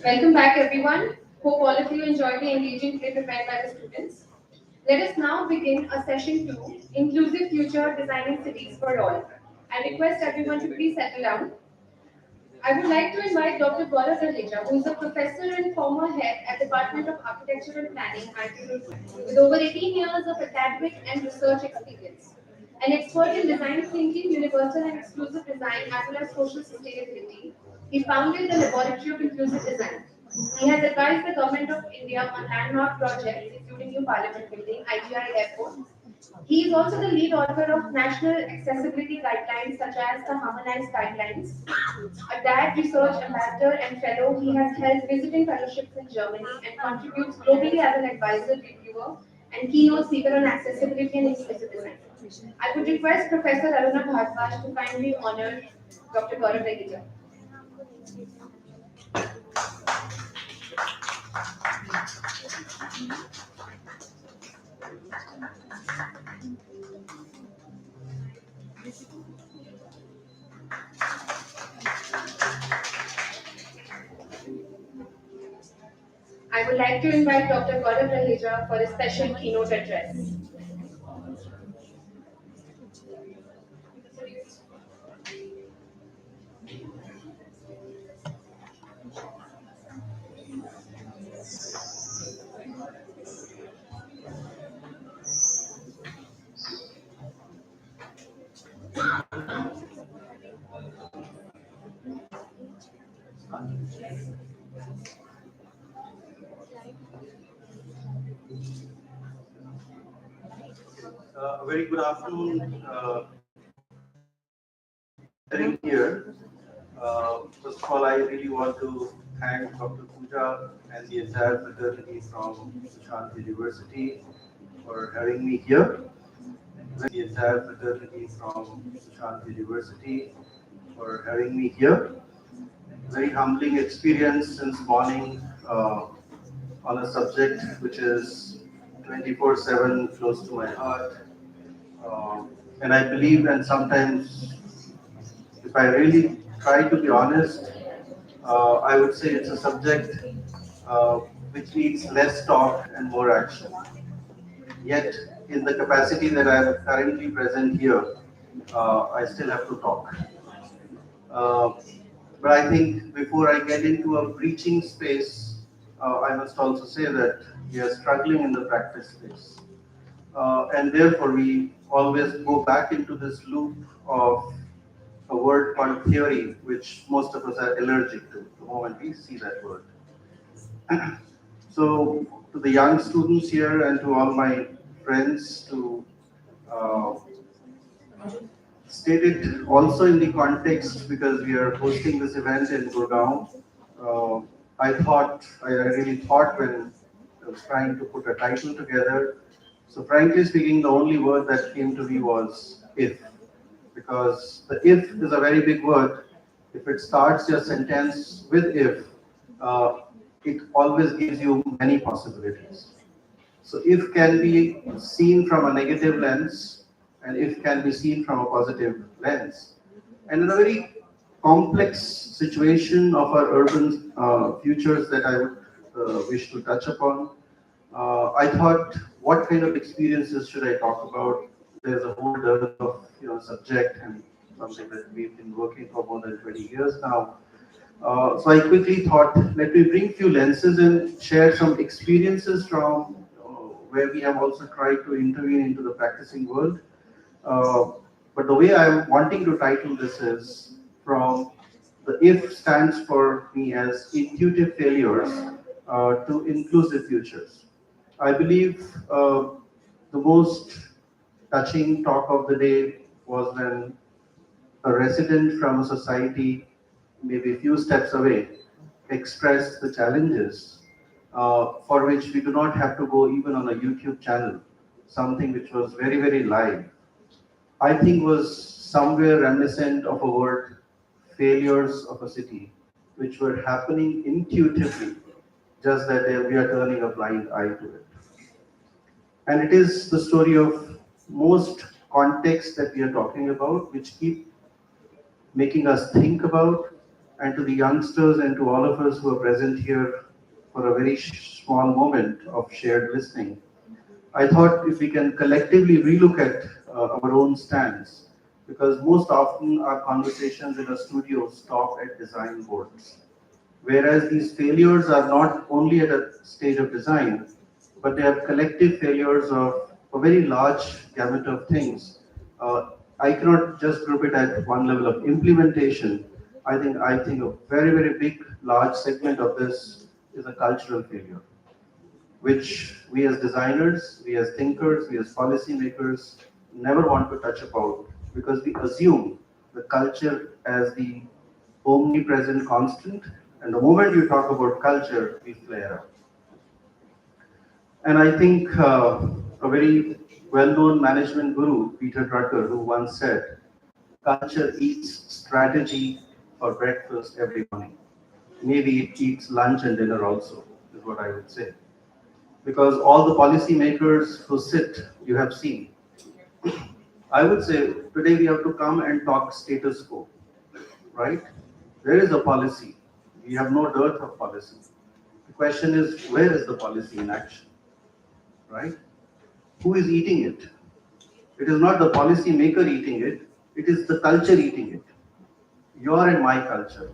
Welcome back, everyone. Hope all of you enjoyed the engaging play prepared by the students. Let us now begin a session 2, Inclusive Future Designing Cities for All. I request everyone to please settle down. I would like to invite Dr. Gaurav Raheja, who is a professor and former head at Department of Architecture and Planning, ICAAUS2025, with over 18 years of academic and research experience. An expert in design thinking, universal and exclusive design, as well as social sustainability, he founded the Laboratory of Inclusive Design. He has advised the Government of India on landmark projects, including New Parliament Building, IGI Airport. He is also the lead author of national accessibility guidelines such as the Harmonized Guidelines. A DAD Research Ambassador and Fellow, he has held visiting fellowships in Germany and contributes globally as an advisor, reviewer, and keynote speaker on accessibility and inclusive design. I would request Professor Aruna Bhardwaj to kindly honor Dr. Gaurav Raheja. I would like to invite Dr. Gaurav Raheja for a special keynote address. A very good afternoon. Here. First of all, I really want to thank Dr. Pooja and the entire fraternity from Sushant University for having me here. The entire fraternity from Sushant University for having me here. Very humbling experience since morning on a subject which is 24/7 close to my heart. And I believe, and sometimes, if I really try to be honest, I would say it's a subject which needs less talk and more action. Yet, in the capacity that I am currently present here, I still have to talk. Uh, but I think before I get into a preaching space, I must also say that we are struggling in the practice space. And therefore, we always go back into this loop of a word called theory, which most of us are allergic to the moment we see that word. So, to the young students here and to all my friends, to uh, state it also in the context because we are hosting this event in Gurgaon. Uh, I really thought when I was trying to put a title together. So, frankly speaking, the only word that came to me was if. Because the if is a very big word. If it starts your sentence with if, uh, it always gives you many possibilities. So if can be seen from a negative lens, and if can be seen from a positive lens. And in a very complex situation of our urban futures that I would wish to touch upon, I thought, what kind of experiences should I talk about? There's a whole dearth of subject and something that we've been working for more than 20 years now. So I quickly thought, let me bring few lenses and share some experiences from where we have also tried to intervene into the practicing world. Uh, but the way I'm wanting to title this is from the if stands for me as intuitive failures to inclusive futures. I believe the most touching talk of the day was when a resident from a society, maybe a few steps away, expressed the challenges for which we do not have to go even on a YouTube channel, something which was very, very live. I think was somewhere reminiscent of a word, failures of a city, which were happening intuitively, just that we are turning a blind eye to it. And it is the story of most context that we are talking about, which keep making us think about, and to the youngsters and to all of us who are present here for a very small moment of shared listening. I thought if we can collectively relook at our own stance, because most often our conversations in a studio stop at design boards. Whereas these failures are not only at a stage of design, but they are collective failures of a very large gamut of things. I cannot just group it at one level of implementation. I think a very big large segment of this is a cultural failure, which we as designers, we as thinkers, we as policymakers never want to touch about because we assume the culture as the omnipresent constant, and the moment you talk about culture, we flare up. And I think a very well-known management guru, Peter Drucker, who once said, culture eats strategy for breakfast every morning. Maybe it eats lunch and dinner also, is what I would say. Because all the policymakers who sit, you have seen. I would say today we have to come and talk status quo, right? There is a policy. We have no dearth of policy. The question is, where is the policy in action, right? Who is eating it? It is not the policy maker eating it, it is the culture eating it. Your and my culture.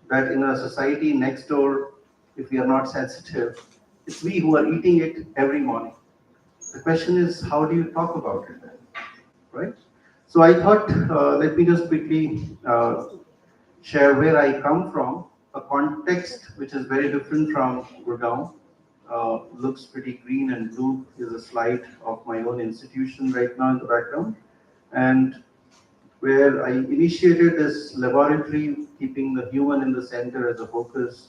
That in a society next door, if we are not sensitive, it's we who are eating it every morning. The question is, how do you talk about it then, right? So I thought, let me just quickly share where I come from, a context which is very different from Gurgaon. Looks pretty green and blue is a slide of my own institution right now in the background. And where I initiated this laboratory, keeping the human in the center as a focus.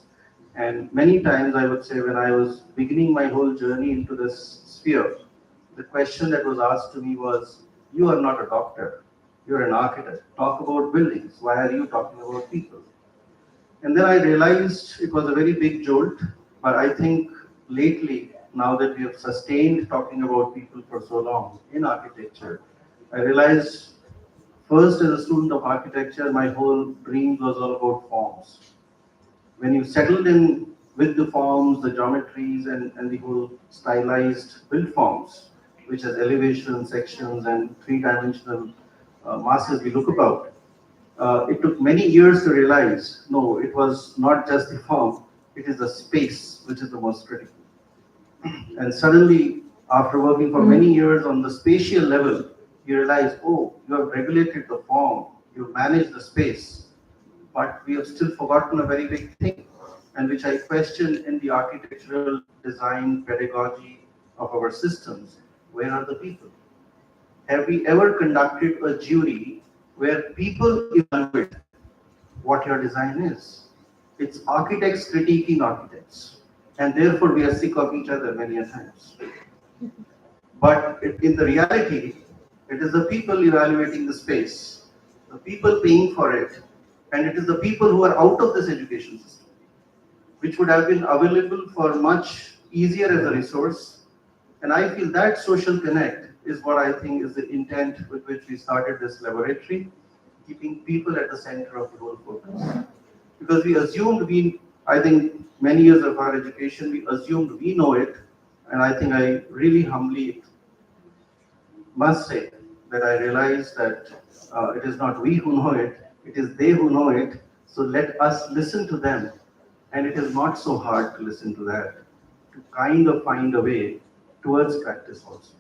And many times I would say when I was beginning my whole journey into this sphere, the question that was asked to me was, you are not a doctor, you're an architect. Talk about buildings. Why are you talking about people? And then I realized it was a very big jolt, but I think lately, now that we have sustained talking about people for so long in architecture, I realized first as a student of architecture, my whole dream was all about forms. When you settled in with the forms, the geometries, and the whole stylized build forms, which has elevation, sections, and three-dimensional masses we look about, it took many years to realize, no, it was not just the form, it is the space which is the most critical. And suddenly, after working for many years on the spatial level, you realize, oh, you have regulated the form, you manage the space, but we have still forgotten a very big thing, and which I question in the architectural design pedagogy of our systems. Where are the people? Have we ever conducted a jury where people evaluate what your design is? It's architects critiquing architects, and therefore we are sick of each other many a times. But in the reality, it is the people evaluating the space, the people paying for it, and it is the people who are out of this education system, which would have been available for much easier as a resource. And I feel that social connect is what I think is the intent with which we started this laboratory, keeping people at the center of the whole focus. Because we assumed I think many years of our education, we assumed we know it, and I think I really humbly must say that I realize that it is not we who know it, it is they who know it. So let us listen to them. And it is not so hard to listen to that, to kind of find a way towards practice also.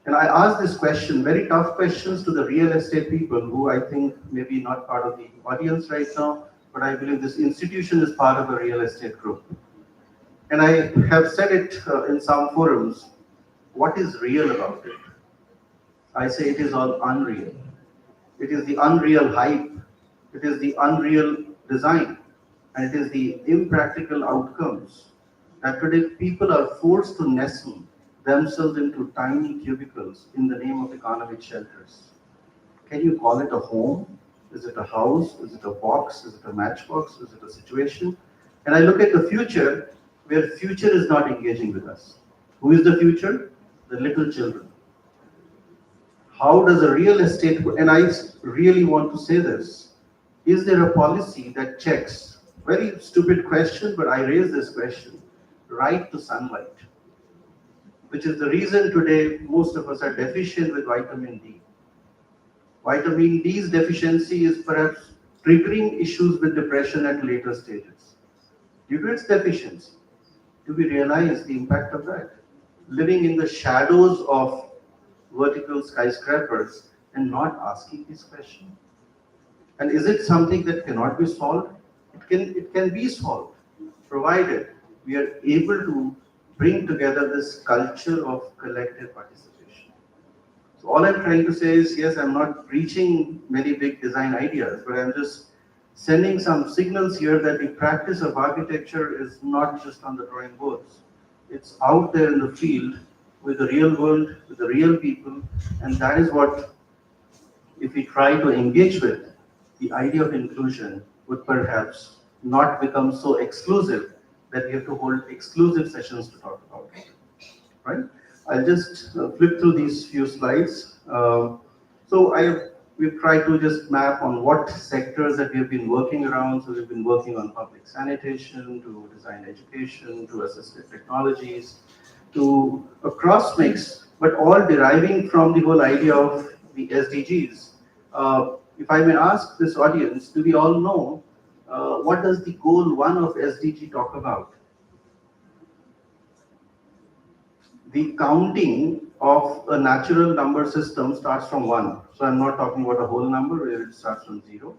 And I asked this question, very tough questions to the real estate people who I think may be not part of the audience right now, but I believe this institution is part of a real estate group. And I have said it in some forums, what is real about it? I say it is all unreal. It is the unreal hype. It is the unreal design. And it is the impractical outcomes that today people are forced to nestle themselves into tiny cubicles in the name of economic shelters. Can you call it a home? Is it a house? Is it a box? Is it a matchbox? Is it a situation? And I look at the future where future is not engaging with us. Who is the future? The little children. How does a real estate, and I really want to say this, is there a policy that checks, very stupid question, but I raise this question, right to sunlight, which is the reason today most of us are deficient with vitamin D. Vitamin D's deficiency is perhaps triggering issues with depression at later stages due to its deficiency. Do we realize the impact of that? Living in the shadows of vertical skyscrapers and not asking this question. And is it something that cannot be solved? It can be solved, provided we are able to bring together this culture of collective participation. So all I'm trying to say is, yes, I'm not preaching many big design ideas, but I'm just sending some signals here that the practice of architecture is not just on the drawing boards. It's out there in the field with the real world, with the real people, and that is what, if we try to engage with, the idea of inclusion would perhaps not become so exclusive that we have to hold exclusive sessions to talk about it, right? I'll just flip through these few slides. We've tried to just map on what sectors that we have been working around. So we've been working on public sanitation, to design education, to assistive technologies, to a cross mix, but all deriving from the whole idea of the SDGs. If I may ask this audience, do we all know what does the goal 1 of SDG talk about? The counting of a natural number system starts from 1. So I'm not talking about a whole number where it starts from 0.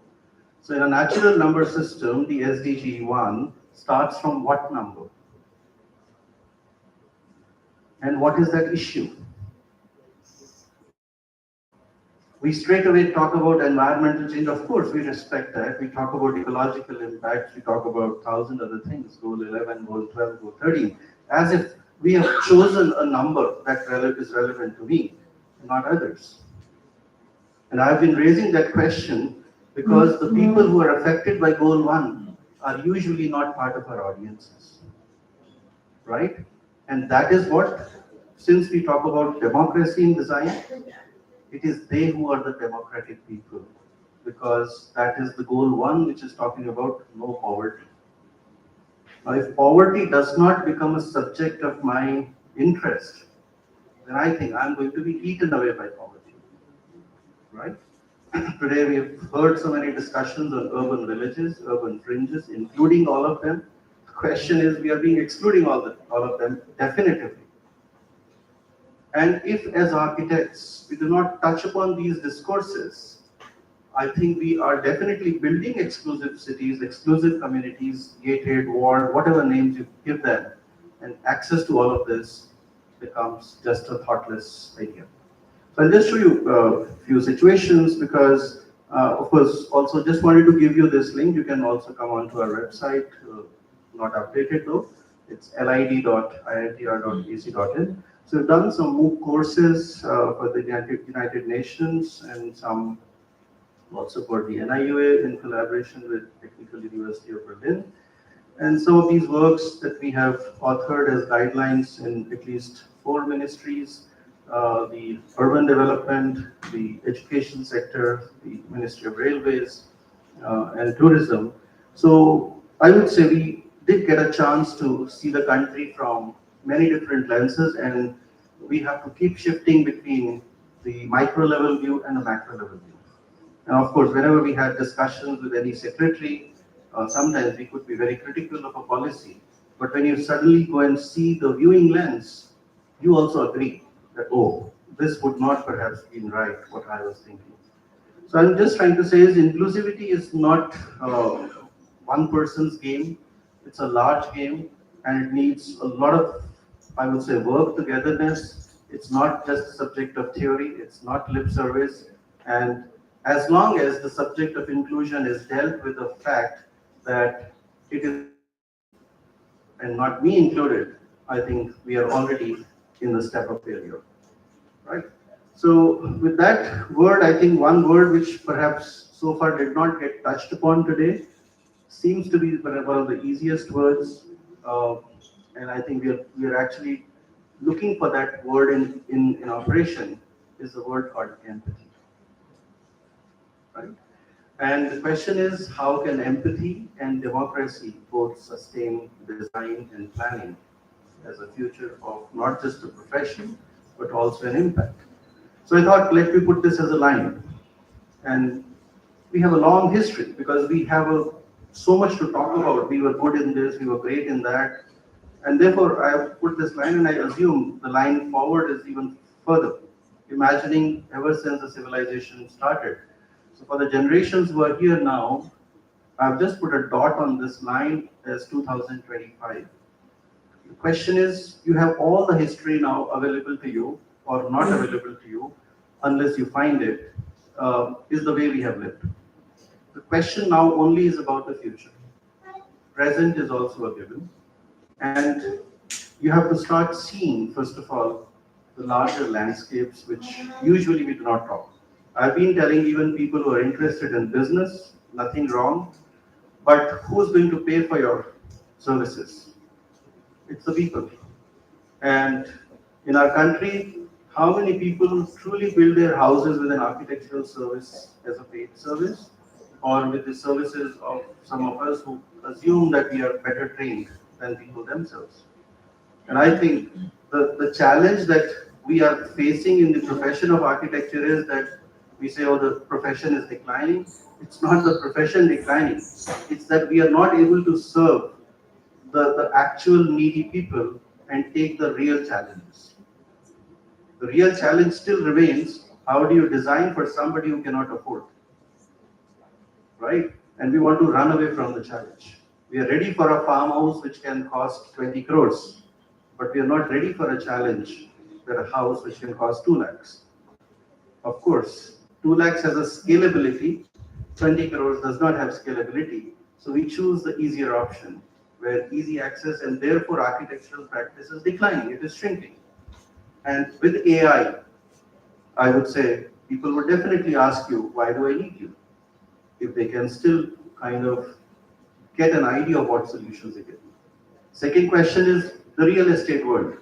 So in a natural number system, the SDG 1 starts from what number? And what is that issue? We straight away talk about environmental change. Of course, we respect that. We talk about ecological impacts. We talk about 1,000 other things, goal 11, goal 12, goal 13, as if we have chosen a number that is relevant to me, not others. And I've been raising that question because the people who are affected by goal 1 are usually not part of our audiences, right? And that is what, since we talk about democracy in design, it is they who are the democratic people, because that is the goal 1, which is talking about no poverty. Now, if poverty does not become a subject of my interest, then I think I'm going to be eaten away by poverty, right? Today we have heard so many discussions on urban villages, urban fringes, including all of them. The question is, we are being excluding all of them definitively. And if, as architects, we do not touch upon these discourses, I think we are definitely building exclusive cities, exclusive communities, gated, walled, whatever names you give them, and access to all of this becomes just a thoughtless idea. So I'll just show you a few situations because, of course, also just wanted to give you this link. You can also come onto our website, not updated though. It's lid.iitr.ac.in. So we've done some MOOC courses for the United Nations and some also for the NIUA in collaboration with Technical University of Berlin. And some of these works that we have authored as guidelines in at least 4 ministries, the urban development, the education sector, the Ministry of Railways, and tourism. So I would say we did get a chance to see the country from many different lenses, and we have to keep shifting between the micro level view and the macro level view. And of course, whenever we had discussions with any secretary, sometimes we could be very critical of a policy. But when you suddenly go and see the viewing lens, you also agree that, oh, this would not perhaps been right, what I was thinking. So I'm just trying to say is inclusivity is not one person's game. It's a large game, and it needs a lot of, I would say, work togetherness. It's not just a subject of theory. It's not lip service. And as long as the subject of inclusion is dealt with the fact that it is and not me included, I think we are already in the step of failure, right? So with that word, I think one word which perhaps so far did not get touched upon today seems to be one of the easiest words, and I think we are actually looking for that word in operation, is a word called empathy, right? And the question is, how can empathy and democracy both sustain design and planning as a future of not just a profession, but also an impact? So I thought, let me put this as a line. And we have a long history because we have so much to talk about. We were good in this, we were great in that. And therefore, I have put this line, and I assume the line forward is even further, imagining ever since the civilization started. So for the generations who are here now, I've just put a dot on this line as 2025. The question is, you have all the history now available to you or not available to you, unless you find it, is the way we have lived. The question now only is about the future. Present is also a given. And you have to start seeing, first of all, the larger landscapes, which usually we do not talk. I've been telling even people who are interested in business, nothing wrong, but who's going to pay for your services? It's the people. And in our country, how many people truly build their houses with an architectural service as a paid service, or with the services of some of us who assume that we are better trained than people themselves? And I think the challenge that we are facing in the profession of architecture is that we say, oh, the profession is declining. It's not the profession declining, it's that we are not able to serve the actual needy people and take the real challenges. The real challenge still remains, how do you design for somebody who cannot afford, right? And we want to run away from the challenge. We are ready for a farmhouse which can cost 20 crores, but we are not ready for a challenge for a house which can cost 2 lakhs. Of course, 2 lakhs has a scalability, 20 crores does not have scalability. So we choose the easier option, where easy access, and therefore architectural practice is declining, it is shrinking. And with AI, I would say people would definitely ask you, why do I need you? If they can still kind of get an idea of what solutions they get. Second question is the real estate world.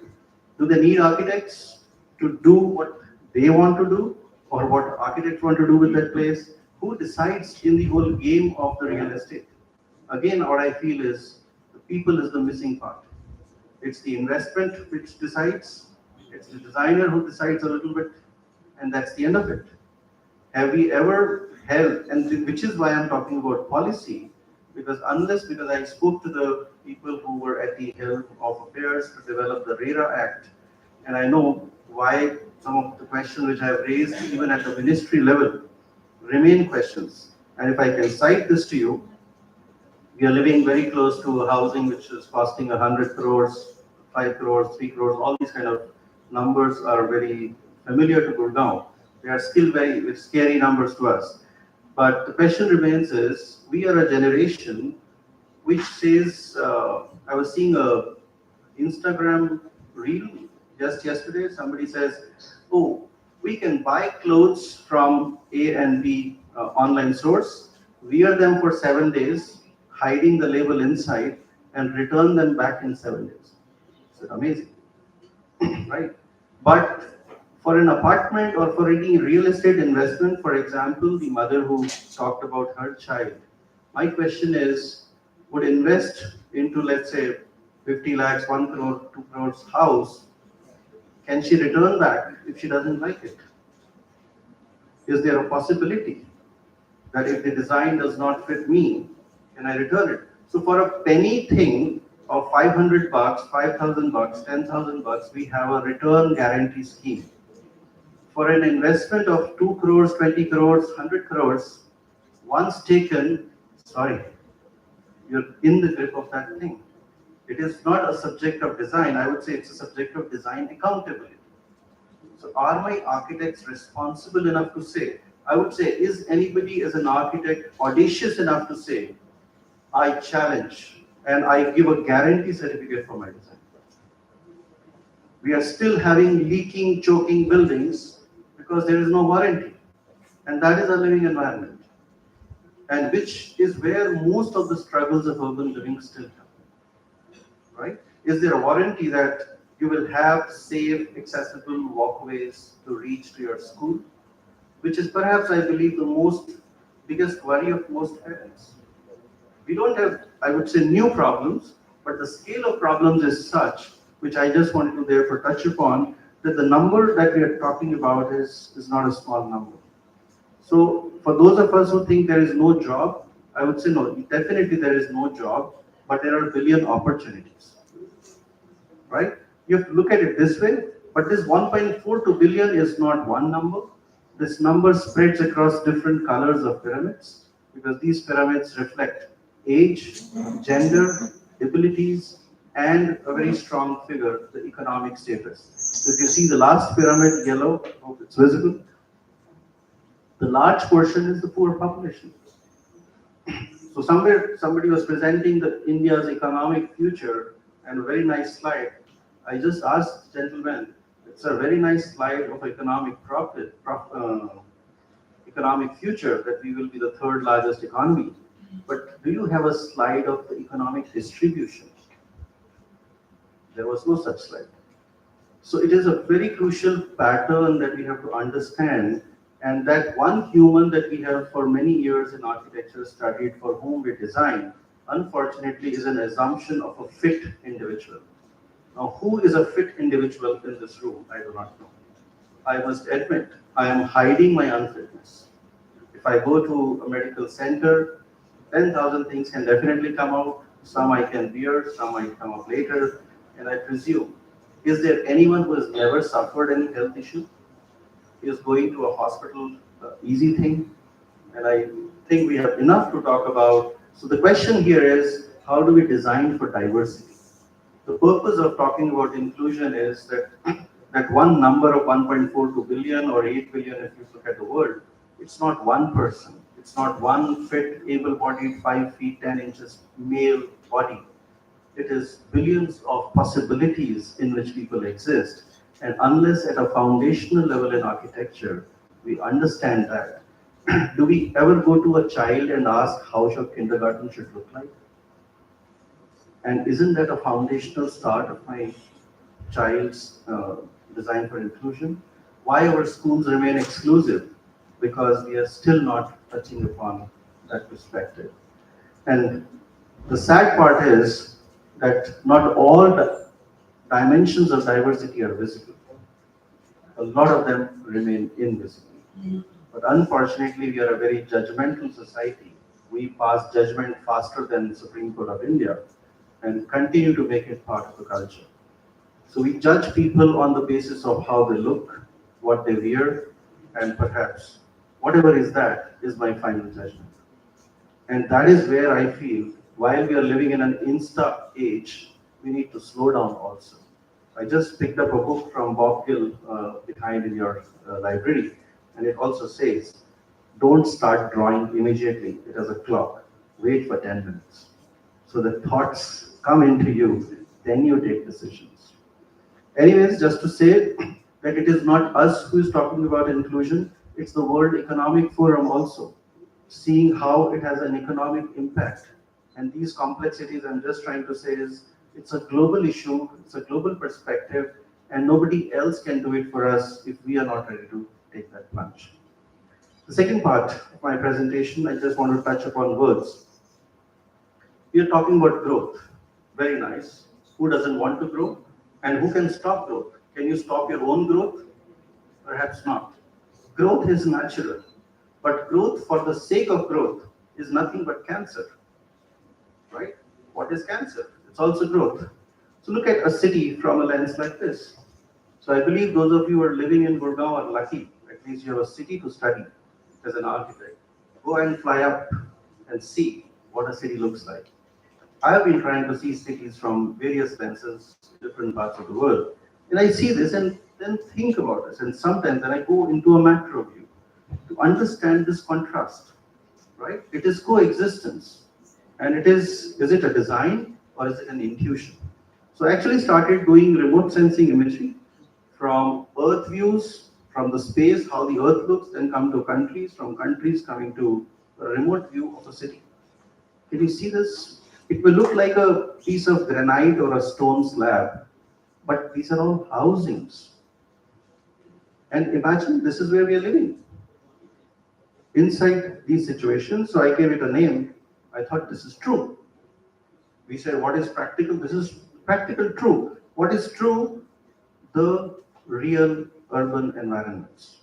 Do they need architects to do what they want to do, or what architects want to do with that place? Who decides in the whole game of the real estate? Again, what I feel is the people is the missing part. It's the investment which decides, it's the designer who decides a little bit, and that's the end of it. Have we ever held, and which is why I'm talking about policy, because I spoke to the people who were at the helm of affairs to develop the RERA Act, and I know why some of the questions which I've raised, even at the ministry level, remain questions. And if I can cite this to you, we are living very close to a housing which is costing 100 crores, 5 crores, 3 crores, all these kind of numbers are very familiar to Gurgaon. They are still very scary numbers to us. But the question remains is, we are a generation which says, I was seeing a Instagram reel just yesterday, somebody says, oh, we can buy clothes from A and B online source, wear them for 7 days, hiding the label inside, and return them back in 7 days. It's amazing, right? But for an apartment or for any real estate investment, for example, the mother who talked about her child, my question is, would invest into, let's say, 50 lakhs, 1 crore, 2 crores house, can she return back if she doesn't like it? Is there a possibility that if the design does not fit me, can I return it? So for a penny thing of 500 bucks, 5,000 bucks, 10,000 bucks, we have a return guarantee scheme. For an investment of 2 crores, 20 crores, 100 crores, once taken, sorry, you're in the grip of that thing. It is not a subject of design. I would say it's a subject of design accountability. So are my architects responsible enough to say, I would say, is anybody as an architect audacious enough to say, I challenge and I give a guarantee certificate for my design? We are still having leaking, choking buildings because there is no warranty. And that is a living environment. And which is where most of the struggles of urban living still happen. Right? Is there a warranty that You will have safe, accessible walkways to reach to your school, which is perhaps, I believe, the most biggest worry of most parents. We don't have, I would say, new problems, but the scale of problems is such, which I just wanted to therefore touch upon, that the number that we are talking about is not a small number. So for those of us who think there is no job, I would say no, definitely there is no job, but there are a billion opportunities, right? You have to look at it this way, but this 1.42 billion is not one number. This number spreads across different colors of pyramids because these pyramids reflect age, gender, abilities, and a very strong figure, the economic status. So if you see the last pyramid, yellow, hope it's visible, the large portion is the poor population. So somewhere somebody was presenting the India's economic future and a very nice slide. I just asked the gentleman, it's a very nice slide of economic future that we will be the third largest economy. But do you have a slide of the economic distribution? There was no such slide. So it is a very crucial pattern that we have to understand, and that one human that we have for many years in architecture studied, for whom we design, unfortunately is an assumption of a fit individual. Now, who is a fit individual in this room? I do not know. I must admit, I am hiding my unfitness. If I go to a medical center, 10,000 things can definitely come out. Some I can bear, some might come up later. And I presume, is there anyone who has never suffered any health issue? Is going to a hospital easy thing? And I think we have enough to talk about. So the question here is, how do we design for diversity? The purpose of talking about inclusion is that that one number of 1.42 billion or 8 billion, if you look at the world, it's not one person. It's not one fit, able-bodied, 5 feet 10 inches male body. It is billions of possibilities in which people exist. And unless at a foundational level in architecture, we understand that, do we ever go to a child and ask how your kindergarten should look like? And isn't that a foundational start of my child's design for inclusion? Why our schools remain exclusive? Because we are still not touching upon that perspective. And the sad part is that not all the dimensions of diversity are visible. A lot of them remain invisible. But unfortunately, we are a very judgmental society. We pass judgment faster than the Supreme Court of India and continue to make it part of the culture. So we judge people on the basis of how they look, what they wear, and perhaps whatever is that is my final judgment. And that is where I feel, while we are living in an Insta age, we need to slow down also. I just picked up a book from Bob Gill behind in your library, and it also says, don't start drawing immediately. It has a clock. Wait for 10 minutes. So the thoughts come into you, then you take decisions. Anyways, just to say that it is not us who is talking about inclusion, it's the World Economic Forum also, seeing how it has an economic impact. And these complexities, I'm just trying to say, is it's a global issue, it's a global perspective, and nobody else can do it for us if we are not ready to take that plunge. The second part of my presentation, I just want to touch upon words. We are talking about growth. Very nice. Who doesn't want to grow? And who can stop growth? Can you stop your own growth? Perhaps not. Growth is natural, but growth for the sake of growth is nothing but cancer, right? What is cancer? It's also growth. So look at a city from a lens like this. So I believe those of you who are living in Gurgaon are lucky. At least you have a city to study as an architect. Go and fly up and see what a city looks like. I have been trying to see cities from various lenses in different parts of the world. And I see this and then think about this. And sometimes then I go into a macro view to understand this contrast, right? It is coexistence. And is it a design or is it an intuition? So I actually started doing remote sensing imagery from Earth views, from the space, how the Earth looks, then come to countries, from countries coming to a remote view of a city. Can you see this? It will look like a piece of granite or a stone slab, but these are all housings. And imagine this is where we are living inside these situations. So I gave it a name. I thought this is true. We said, what is practical? This is practical true. What is true? The real urban environments,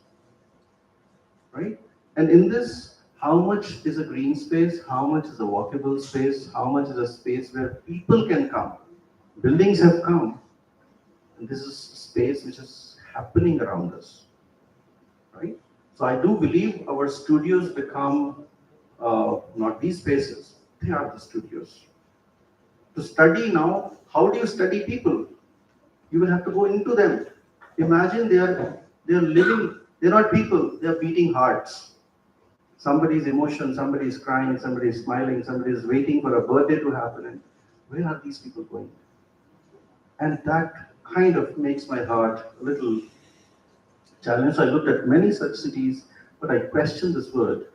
right? And in this, how much is a green space? How much is a walkable space? How much is a space where people can come? Buildings have come, and this is space which is happening around us, right? So I do believe our studios become not these spaces, they are the studios. To study now, how do you study people? You will have to go into them. Imagine they are living, they're not people, they are beating hearts. Somebody's emotion, somebody is crying, somebody is smiling, somebody is waiting for a birthday to happen. And where are these people going? And that kind of makes my heart a little challenged. I looked at many such cities, but I questioned this word.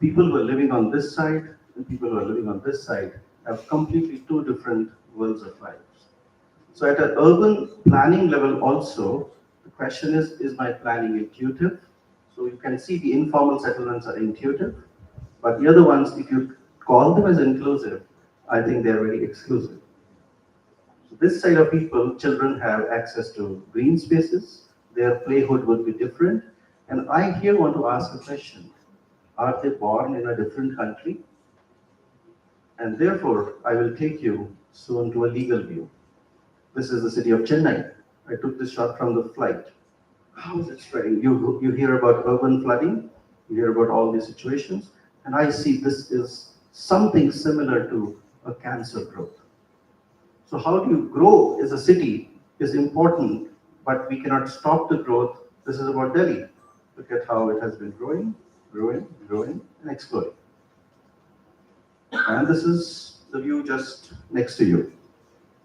People who are living on this side and people who are living on this side have completely two different worlds of lives. So at an urban planning level also, the question is my planning intuitive? So you can see the informal settlements are intuitive, but the other ones, if you call them as inclusive, I think they're very exclusive. So this side of people, children have access to green spaces, their playhood would be different, and I here want to ask a question. Are they born in a different country? And therefore, I will take you soon to a legal view. This is the city of Chennai. I took this shot from the flight. How is it spreading? You hear about urban flooding, you hear about all these situations, and I see this is something similar to a cancer growth. So how do you grow as a city is important, but we cannot stop the growth. This is about Delhi. Look at how it has been growing, growing, growing, and exploding. And this is the view just next to you.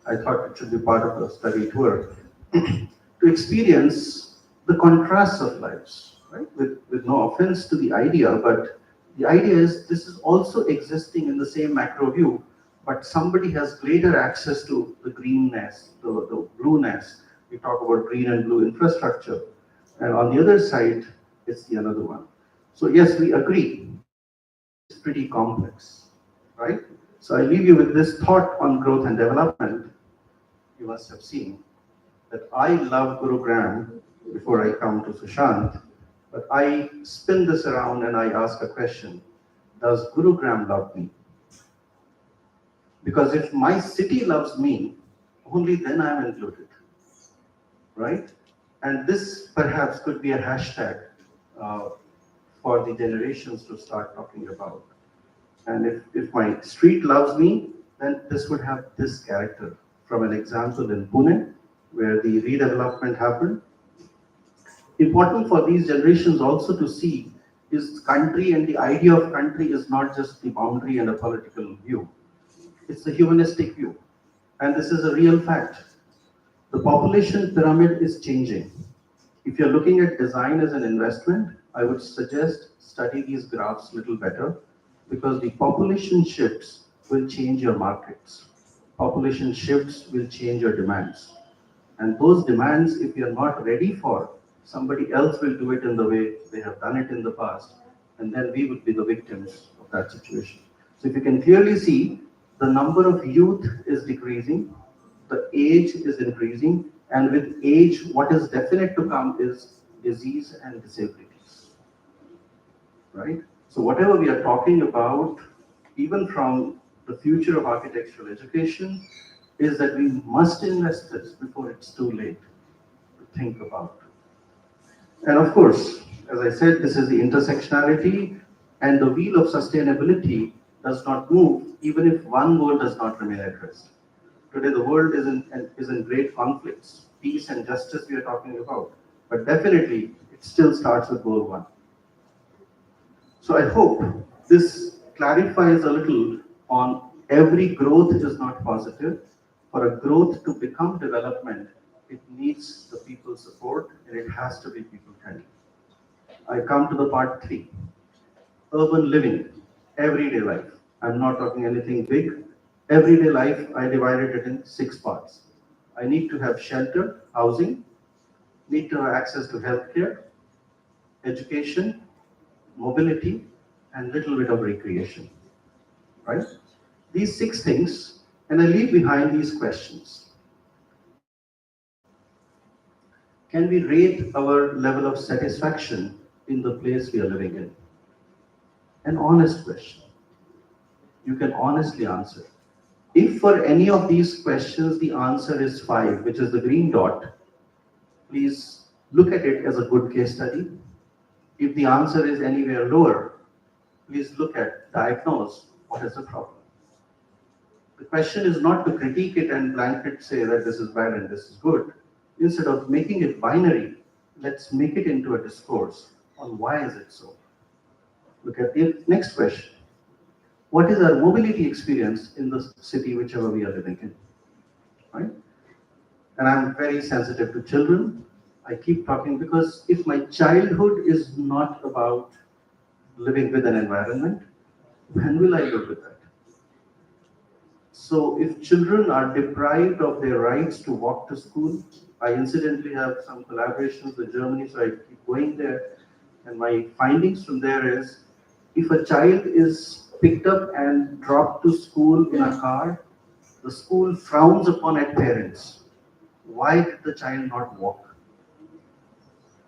I thought it should be part of a study tour to experience the contrasts of lives, right? With no offense to the idea, but the idea is this is also existing in the same macro view, but somebody has greater access to the greenness, the blueness. We talk about green and blue infrastructure. And on the other side, it's the another one. So yes, we agree, it's pretty complex, right? So I leave you with this thought on growth and development. You must have seen that I love Gurugram before I come to Sushant, but I spin this around and I ask a question. Does Gurugram love me? Because if my city loves me, only then I am included, right? And this perhaps could be a hashtag uh, for the generations to start talking about. And if my street loves me, then this would have this character. From an example in Pune, where the redevelopment happened. Important for these generations also to see is country, and the idea of country is not just the boundary and a political view. It's the humanistic view. And this is a real fact. The population pyramid is changing. If you're looking at design as an investment, I would suggest study these graphs a little better because the population shifts will change your markets. Population shifts will change your demands. And those demands, if you're not ready for, somebody else will do it in the way they have done it in the past, and then we would be the victims of that situation. So if you can clearly see, the number of youth is decreasing, the age is increasing, and with age, what is definite to come is disease and disabilities, right? So whatever we are talking about, even from the future of architectural education, is that we must invest this before it's too late to think about. And of course, as I said, this is the intersectionality, and the wheel of sustainability does not move even if one goal does not remain at rest. Today, the world is in great conflicts. Peace and justice we are talking about. But definitely, it still starts with goal one. So I hope this clarifies a little on every growth is not positive. For a growth to become development, it needs the people's support and it has to be people friendly. I come to the part three, urban living, everyday life. I'm not talking anything big. Everyday life, I divided it in six parts. I need to have shelter, housing, need to have access to healthcare, education, mobility, and little bit of recreation, right? These six things, and I leave behind these questions. Can we rate our level of satisfaction in the place we are living in? An honest question. You can honestly answer. If for any of these questions the answer is 5, which is the green dot, please look at it as a good case study. If the answer is anywhere lower, please look at, diagnose what is the problem. The question is not to critique it and blanket say that this is bad and this is good. Instead of making it binary, let's make it into a discourse on why is it so. Look at the next question. What is our mobility experience in the city whichever we are living in? Right? And I'm very sensitive to children. I keep talking because if my childhood is not about living with an environment, when will I live with that? So if children are deprived of their rights to walk to school, I incidentally have some collaborations with Germany, so I keep going there. And my findings from there is, if a child is picked up and dropped to school in a car, the school frowns upon at parents. Why did the child not walk?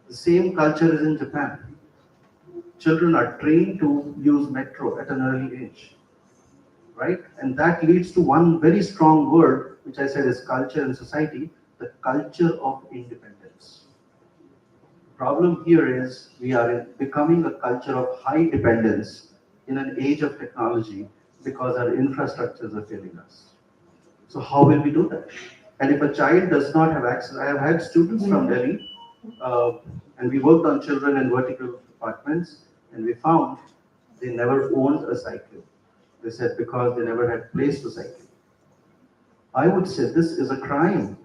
The same culture is in Japan. Children are trained to use metro at an early age, right? And that leads to one very strong word, which I said is culture and society, the culture of independence. The problem here is we are becoming a culture of high dependence in an age of technology because our infrastructures are failing us. So how will we do that? And if a child does not have access, I have had students from Delhi, uh, and we worked on children in vertical apartments, and we found they never owned a cycle. They said because they never had place to cycle. I would say this is a crime.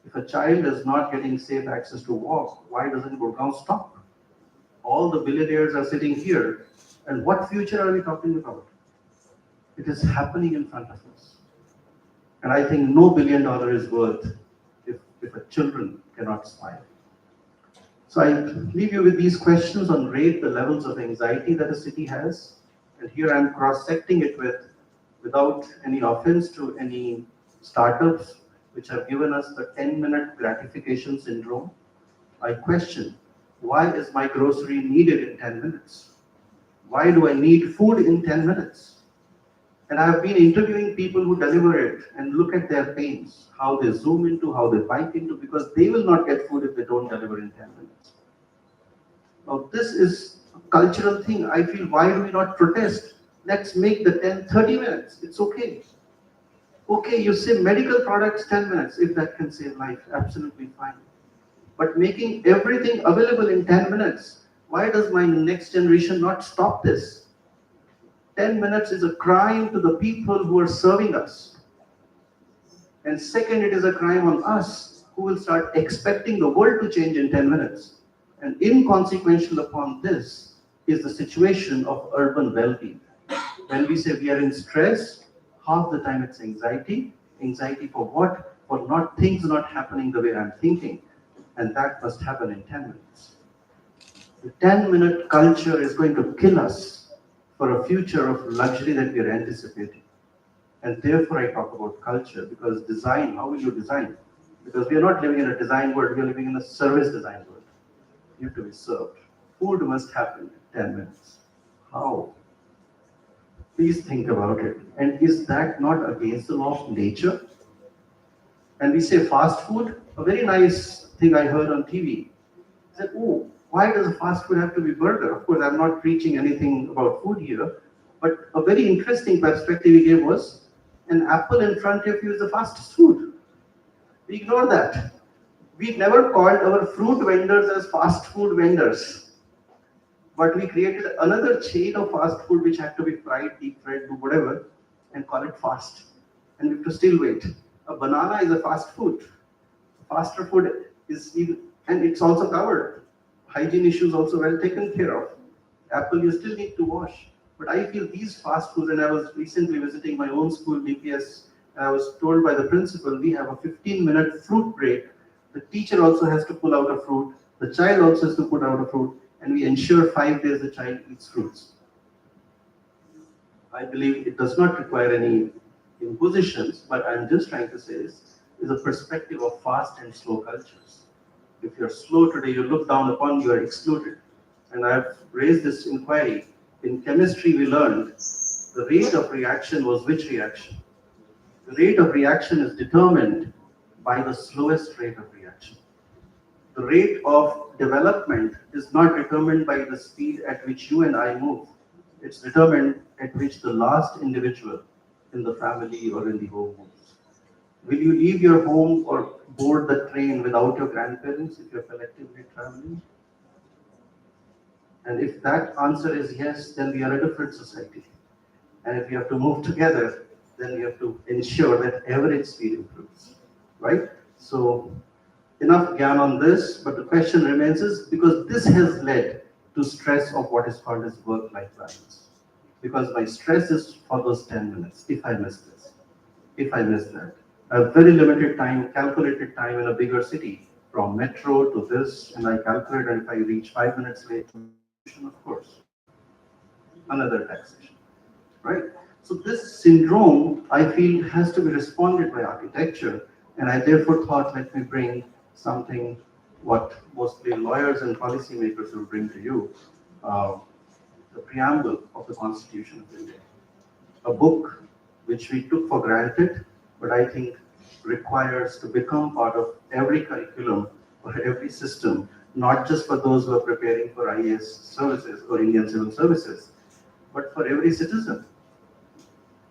If a child is not getting safe access to walk, why doesn't Gurgaon stop? All the billionaires are sitting here, and what future are we talking about? It is happening in front of us. And I think no $1 billion is worth if a children cannot smile. So I leave you with these questions on rate the levels of anxiety that a city has. And here I'm cross-secting it without any offense to any startups which have given us the 10-minute gratification syndrome. I question, why is my grocery needed in 10 minutes? Why do I need food in 10 minutes? And I've been interviewing people who deliver it and look at their pains, how they zoom into, how they bite into, because they will not get food if they don't deliver in 10 minutes. Now, this is a cultural thing. I feel, why do we not protest? Let's make the 30 minutes. It's okay. Okay, you say medical products 10 minutes, if that can save life, absolutely fine. But making everything available in 10 minutes, why does my next generation not stop this? 10 minutes is a crime to the people who are serving us. And second, it is a crime on us who will start expecting the world to change in 10 minutes. And inconsequential upon this is the situation of urban well-being. When we say we are in stress, half the time it's anxiety. Anxiety for what? For not things not happening the way I'm thinking. And that must happen in 10 minutes. The 10-minute culture is going to kill us for a future of luxury that we are anticipating. And therefore I talk about culture, because design, how will you design? Because we are not living in a design world, we are living in a service design world. You have to be served. Food must happen in 10 minutes. How? Please think about it. And is that not against the law of nature? And we say fast food, a very nice thing I heard on TV. I said, oh, why does a fast food have to be burger? Of course, I'm not preaching anything about food here, but a very interesting perspective he gave was, an apple in front of you is the fastest food. We ignore that. We never called our fruit vendors as fast food vendors. But we created another chain of fast food which had to be fried, deep fried, do whatever, and call it fast. And we have to still wait. A banana is a fast food. Faster food is even, and it's also covered. Hygiene issues also well taken care of. Apple you still need to wash. But I feel these fast foods, and I was recently visiting my own school, DPS And I was told by the principal, we have a 15-minute fruit break. The teacher also has to pull out a fruit. The child also has to put out a fruit. And we ensure 5 days the child eats fruits. I believe it does not require any impositions, but I'm just trying to say is a perspective of fast and slow cultures. If you're slow today, you look down upon, you are excluded. And I've raised this inquiry. In chemistry, we learned the rate of reaction was which reaction? The rate of reaction is determined by the slowest rate of reaction. The rate of development is not determined by the speed at which you and I move. It's determined at which the last individual in the family or in the home moves. Will you leave your home or board the train without your grandparents if you're collectively traveling? And if that answer is yes, then we are a different society. And if we have to move together, then we have to ensure that average speed improves, right? So enough gyan on this, but the question remains is because this has led to stress of what is called as work-life balance. Because my stress is for those 10 minutes, if I miss this, if I miss that. I have very limited time, calculated time in a bigger city, from metro to this, and I calculate and if I reach 5 minutes late to my institution, of course, another taxation, right? So this syndrome, I feel, has to be responded by architecture, and I therefore thought, let me bring something what mostly lawyers and policymakers will bring to you, uh, the preamble of the Constitution of India, a book which we took for granted, but I think requires to become part of every curriculum or every system, not just for those who are preparing for IAS services or Indian civil services, but for every citizen.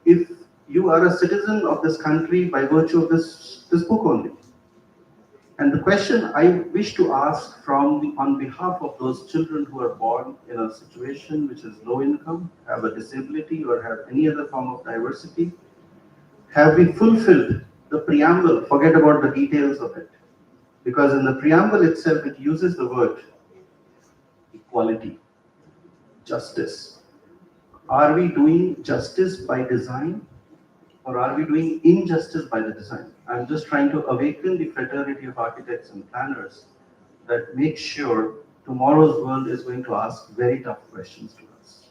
If you are a citizen of this country by virtue of this book only. And the question I wish to ask on behalf of those children who are born in a situation which is low income, have a disability, or have any other form of diversity, have we fulfilled the preamble? Forget about the details of it. Because in the preamble itself, it uses the word equality, justice. Are we doing justice by design? Or are we doing injustice by the design? I'm just trying to awaken the fraternity of architects and planners that make sure tomorrow's world is going to ask very tough questions to us.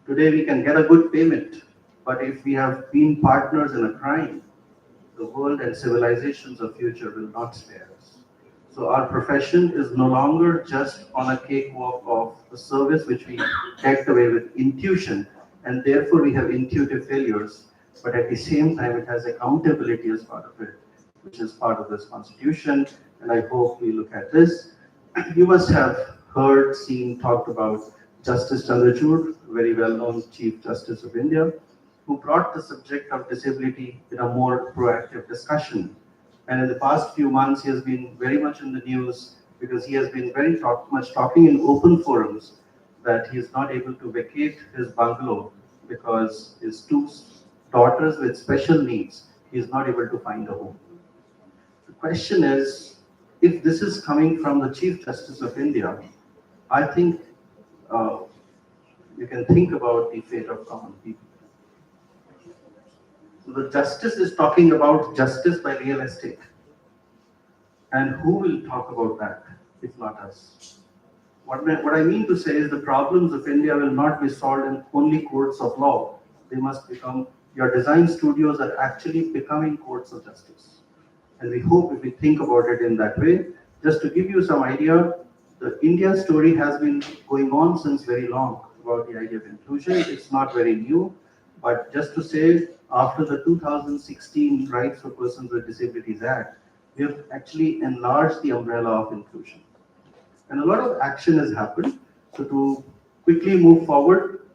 Today we can get a good payment, but if we have been partners in a crime, the world and civilizations of future will not spare us. So our profession is no longer just on a cakewalk of a service which we get away with intuition, and therefore we have intuitive failures, but at the same time it has accountability as part of it, which is part of this constitution, and I hope we look at this. You must have heard, seen, talked about Justice Chandrachud, very well-known Chief Justice of India, who brought the subject of disability in a more proactive discussion. And in the past few months, he has been very much in the news because he has been very much talking in open forums that he is not able to vacate his bungalow because his two daughters with special needs, he is not able to find a home. The question is, if this is coming from the Chief Justice of India, I think uh, you can think about the fate of common people. So the justice is talking about justice by real estate. And who will talk about that if not us? What I mean to say is the problems of India will not be solved in only courts of law. They must become, your design studios are actually becoming courts of justice. And we hope if we think about it in that way, just to give you some idea, the India story has been going on since very long about the idea of inclusion. It's not very new, but just to say, after the 2016 Rights for Persons with Disabilities Act, we have actually enlarged the umbrella of inclusion. And a lot of action has happened. So to quickly move forward,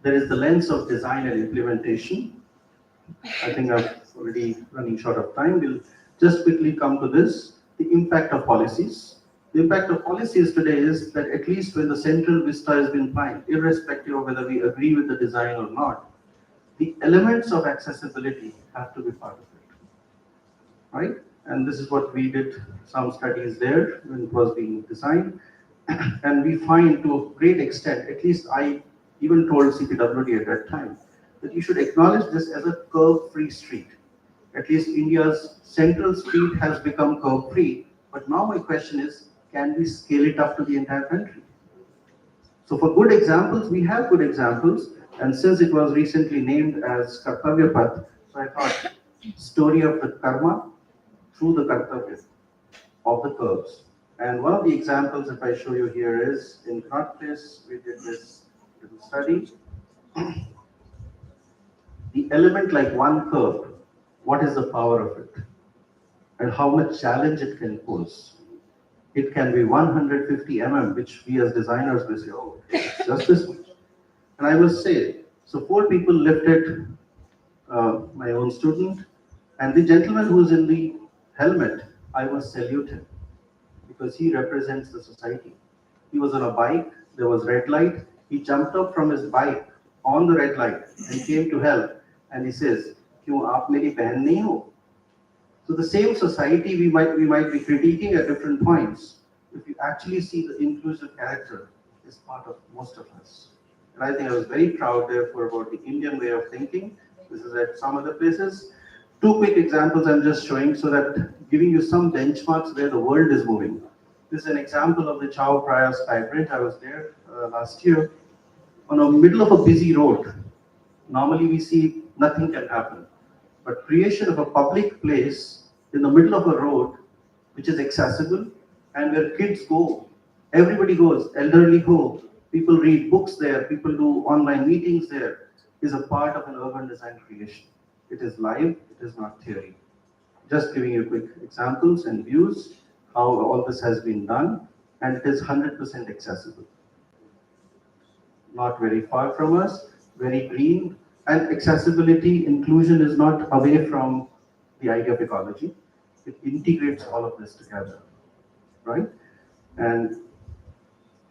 there is the lens of design and implementation. I think I'm already running short of time. We'll just quickly come to this. The impact of policies. The impact of policies today is that at least when the central vista has been planned, irrespective of whether we agree with the design or not, the elements of accessibility have to be part of it, right? And this is what we did some studies there when it was being designed. And we find to a great extent, at least I even told CPWD at that time, that you should acknowledge this as a curb-free street. At least India's central street has become curb-free, but now my question is, can we scale it up to the entire country? So for good examples, we have good examples, and since it was recently named as Kartavya Path, so I thought story of the karma through the Kartavya of the curbs. And one of the examples, if I show you here, is in Connaught Place, we did this little study. The element like one curb, what is the power of it? And how much challenge it can pose. It can be 150 mm, which we as designers will say, oh, it's just this much. And I must say, so four people lifted my own student, and the gentleman who's in the helmet, I must salute him because he represents the society. He was on a bike, there was red light, he jumped up from his bike on the red light and came to help, and he says, "Kyun aap meri behan nahi ho?" So the same society we might be critiquing at different points. If you actually see the inclusive character is part of most of us. And I think I was very proud therefore about the Indian way of thinking. This is at some other places. Two quick examples I'm just showing so that giving you some benchmarks where the world is moving. This is an example of the Chao Phraya Sky Bridge. I was there last year on the middle of a busy road. Normally we see nothing can happen. But creation of a public place in the middle of a road which is accessible and where kids go, everybody goes, elderly go, people read books there, people do online meetings there, is a part of an urban design creation. It is live, it is not theory. Just giving you quick examples and views, how all this has been done, and it is 100% accessible. Not very far from us, very green, and accessibility, inclusion is not away from the idea of ecology. It integrates all of this together, right? And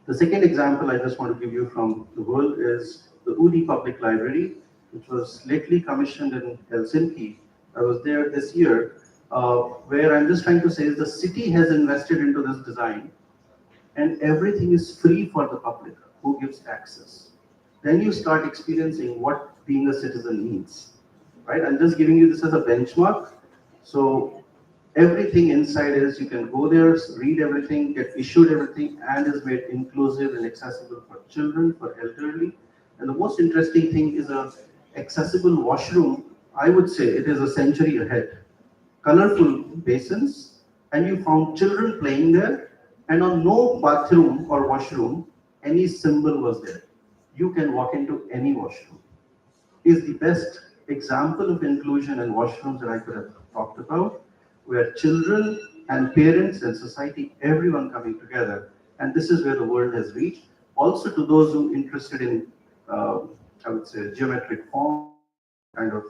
the second example I just want to give you from the world is the Udi Public Library, which was lately commissioned in Helsinki. I was there this year, where I'm just trying to say is the city has invested into this design and everything is free for the public who gives access. Then you start experiencing what being a citizen means, right? I'm just giving you this as a benchmark. So everything inside is, you can go there, read everything, get issued everything, and is made inclusive and accessible for children, for elderly. And the most interesting thing is a accessible washroom. I would say it is a century ahead. Colorful basins, and you found children playing there, and on no bathroom or washroom, any symbol was there. You can walk into any washroom. Is the best example of inclusion and washrooms that I could have talked about, where children and parents and society, everyone coming together, and this is where the world has reached. Also to those who are interested in, I would say, geometric forms, kind of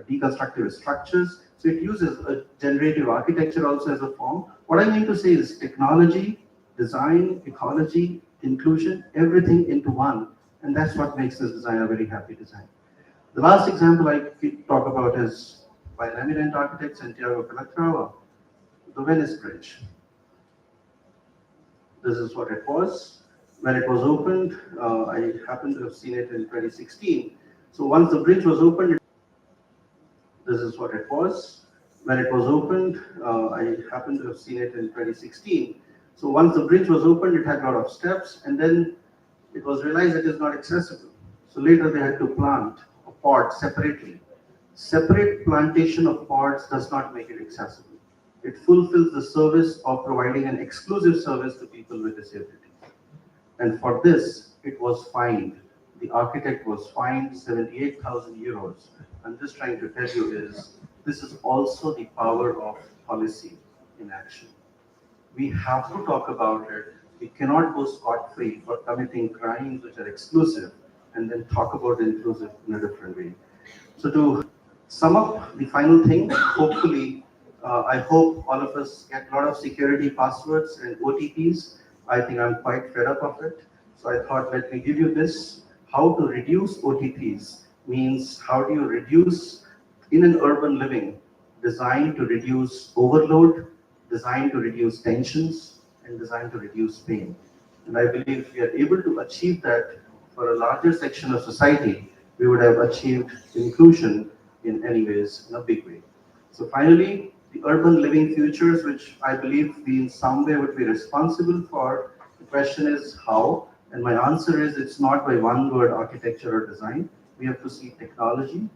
deconstructive structures. So it uses a generative architecture also as a form. What I mean to say is technology, design, ecology, inclusion, everything into one. And that's what makes this design a very happy design. The last example I could talk about is by an eminent architect, Santiago Calatrava, the Venice Bridge. This is what it was. When it was opened, I happened to have seen it in 2016. So once the bridge was opened, this is what it was. When it was opened, I happened to have seen it in 2016. So once the bridge was opened, it had a lot of steps, and then it was realized it is not accessible. So later they had to plant a pod separately. Separate plantation of pods does not make it accessible. It fulfills the service of providing an exclusive service to people with disabilities. And for this, it was fined. The architect was fined 78,000 euros. I'm just trying to tell you is, this is also the power of policy in action. We have to talk about it. We cannot go scot-free for committing crimes which are exclusive and then talk about inclusive in a different way. So to sum up the final thing, hopefully, I hope all of us get a lot of security passwords and OTPs. I think I'm quite fed up of it. So I thought, let me give you this. How to reduce OTPs means how do you reduce in an urban living, designed to reduce overload, designed to reduce tensions, and designed to reduce pain. And I believe we are able to achieve that for a larger section of society, we would have achieved inclusion in any ways, in a big way. So finally, the urban living futures, which I believe we in some way would be responsible for, the question is how, and my answer is it's not by one word architecture or design. We have to see technology,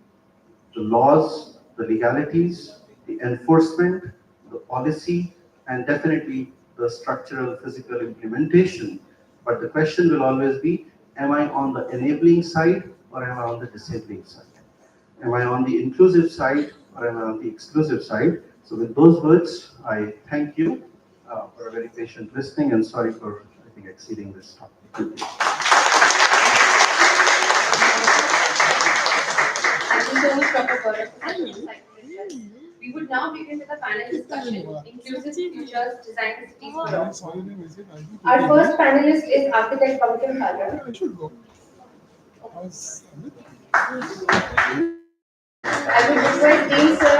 the laws, the legalities, the enforcement, the policy, and definitely the structural physical implementation. But the question will always be, am I on the enabling side or am I on the disabling side? Am I on the inclusive side or am I on the exclusive side? So with those words, I thank you for a very patient listening and sorry for, I think, exceeding this topic. Thank you. Thank you so much, Dr. Gaurav, for such an insightful insights. We would now begin with a panel discussion, Inclusive Futures Design Cities for All. Our first panelist is architect Pankaj Khalra. I should go. How's I would request Dean Sir,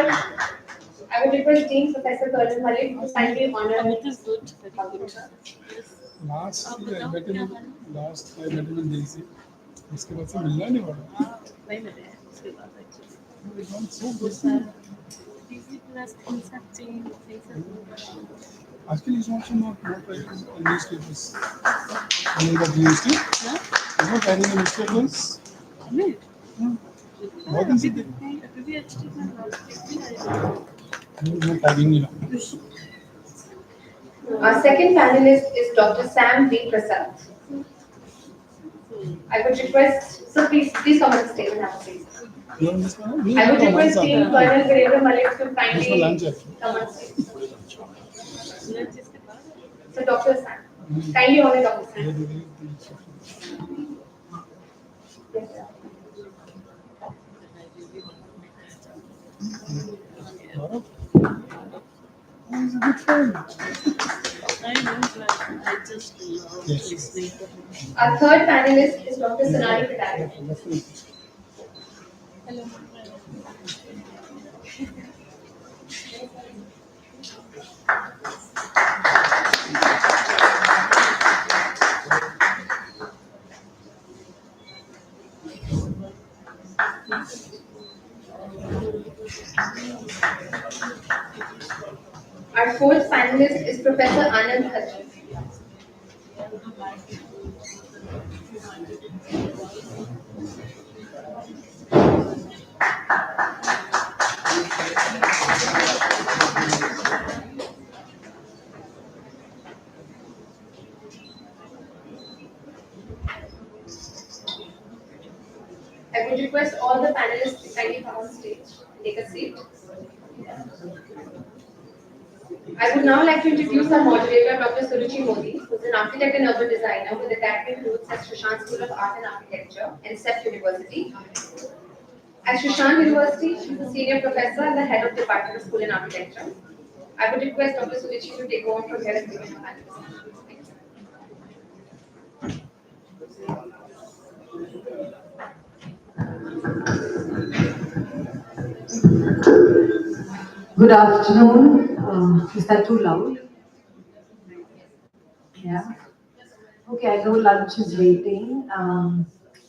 I would request Dean Professor Colonel Malik to kindly honor Amit is good, very Pankaj good. sir. Yes. Last I met him in DC. उसके बाद से मिलना नहीं पड़ा. नहीं मिले हैं उसके बाद actually. It's gone so Good good. sir. Busy plus things have changed, things have moved. Actually, he's also not writing newspapers. I mean, that he used to. Huh? He's not writing newspapers. Amit? बहुत ही सीधे. अभी भी अच्छी में last week भी आया. वो tagging नहीं रहा. Our second panelist is Dr. Sam V. Prasad. I would request, so please come on the stage and have a seat. You want this one? I would request Dean Colonel Virendra Malik to इसमें kindly lunch है. come on stage. Lunch इसके बाद. So Dr. Sam, kindly honor Dr. ये Sam. दीदी. Yes, sir. Gaurav? Oh, he's a good friend. I know, but I just love Yes. listening to him. Our third panelist is Dr. Sonali Patari. Definitely. Hello. Our fourth panelist is Professor Anand Khatri. I would request all the panelists to kindly come on stage and take a seat. I would now like to introduce our moderator, Dr. Suruchi Modi, who is an architect and urban designer with academic roots at Shashank School of Art and Architecture and CEPT University. At Shashank University, she is a senior professor and the head of Department of School and Architecture. I would request Dr. Suruchi to take over from here and begin the panel discussion. Thank you. Good afternoon. Is that too loud? Yeah. Okay, I know lunch is waiting,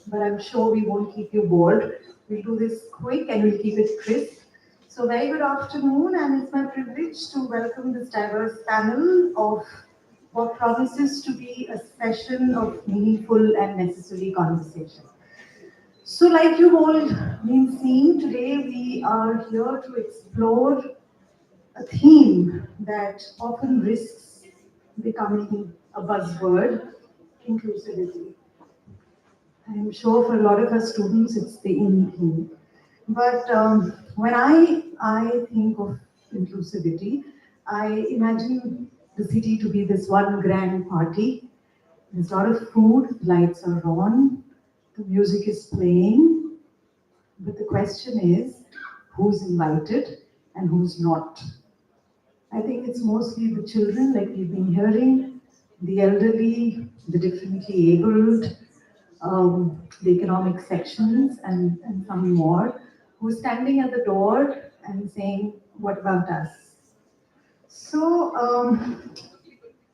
but I'm sure we won't keep you bored. We'll do this quick and we'll keep it crisp. So, very good afternoon, and it's my privilege to welcome this diverse panel of what promises to be a session of meaningful and necessary conversation. So, like you've all been seeing today, we are here to explore a theme that often risks becoming a buzzword: inclusivity. I'm sure for a lot of us students, it's the in theme. But when I think of inclusivity, I imagine the city to be this one grand party. There's a lot of food, lights are on, the music is playing, but the question is who's invited and who's not. I think it's mostly the children, like we've been hearing, the elderly, the differently abled, the economic sections, and some more, who are standing at the door and saying, what about us? So,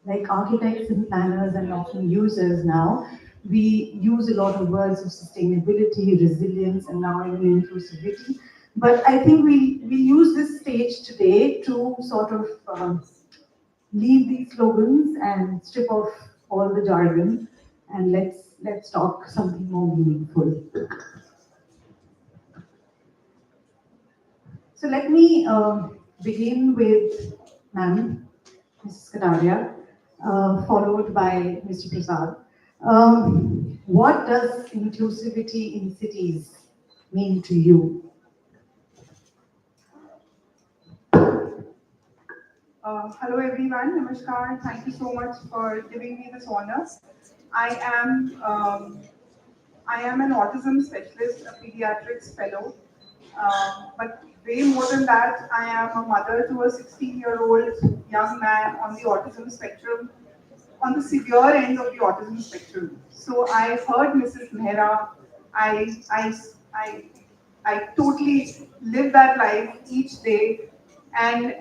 like architects and planners and often users now, We use a lot of words of sustainability, resilience, and now even inclusivity. But I think we use this stage today to sort of leave these slogans and strip off all the jargon, and let's talk something more meaningful. So let me begin with ma'am, Mrs. Kataria, followed by Mr. Prasad. What does inclusivity in cities mean to you? Hello everyone, Namaskar. Thank you so much for giving me this honor. I am I am an autism specialist, a pediatrics fellow. But way more than that, I am a mother to a 16-year-old young man on the autism spectrum, on the severe end of the autism spectrum. So I heard Mrs. Mehra. I, I, I, I totally live that life each day. And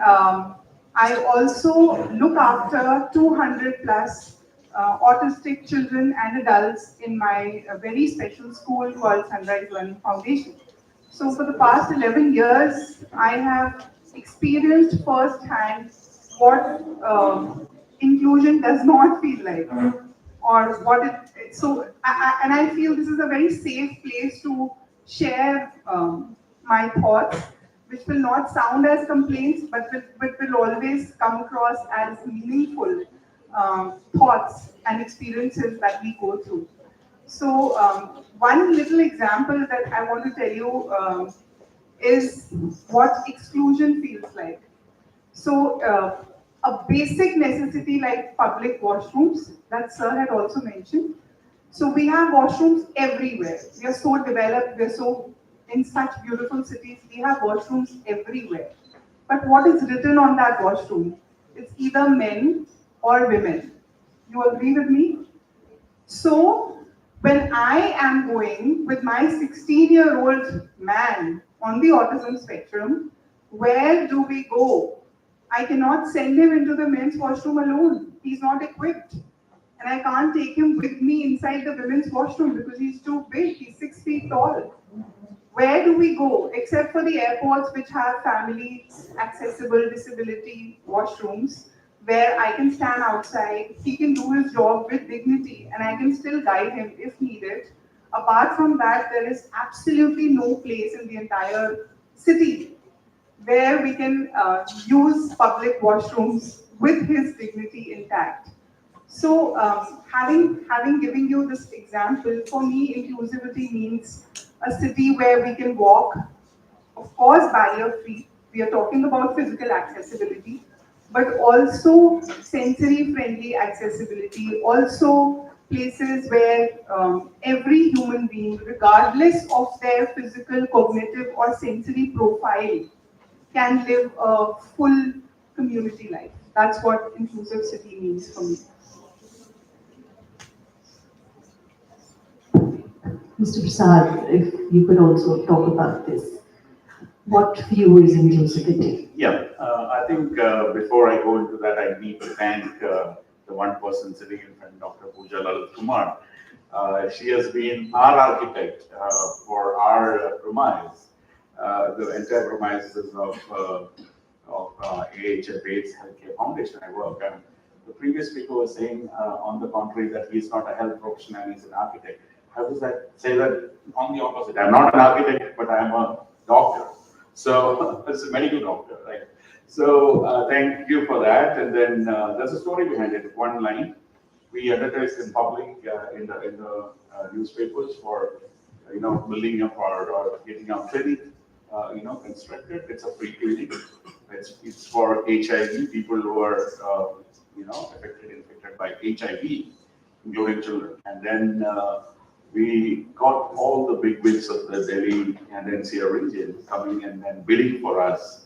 I also look after 200 plus autistic children and adults in my very special school called Sunrise Learning Foundation. So for the past 11 years, I have experienced firsthand what inclusion does not feel like, or what it. So, and I feel this is a very safe place to share my thoughts, which will not sound as complaints, but will always come across as meaningful thoughts and experiences that we go through. So one little example that I want to tell you is what exclusion feels like. So a basic necessity like public washrooms that sir had also mentioned. So we have washrooms everywhere. We are so developed, we are so in such beautiful cities, we have washrooms everywhere. But what is written on that washroom? It's either men or women. You agree with me? So, when I am going with my 16-year-old man on the autism spectrum, where do we go? I cannot send him into the men's washroom alone. He's not equipped. And I can't take him with me inside the women's washroom because he's too big. He's 6 feet tall. Where do we go except for the airports which have family accessible disability washrooms where I can stand outside, he can do his job with dignity and I can still guide him if needed. Apart from that, there is absolutely no place in the entire city where we can use public washrooms with his dignity intact. So, having given you this example, for me, inclusivity means a city where we can walk, of course, barrier free. We are talking about physical accessibility, but also sensory friendly accessibility. Also, places where every human being, regardless of their physical, cognitive, or sensory profile, can live a full community life. That's what inclusive city means for me. Mr. Prasad, if you could also talk about this. What for you is inclusivity? Yeah, I think before I go into that, I need to thank the one person sitting in front, Dr. Pooja Lalit Kumar. She has been our architect for our premise, the entire premises of AHF AIDS Healthcare Foundation I work. And the previous speaker was saying, on the contrary, that he's not a health professional, he's an architect. How does that say that? On the opposite, I'm not an architect, but I'm a doctor. So it's a medical doctor, right? So thank you for that. And then there's a story behind it. One line, we advertised in public in the newspapers for building up or getting our clinic constructed. It's a free clinic. It's for HIV people who are infected by HIV, including children. And then we got all the big wigs of the Delhi and NCR region coming and then bidding for us.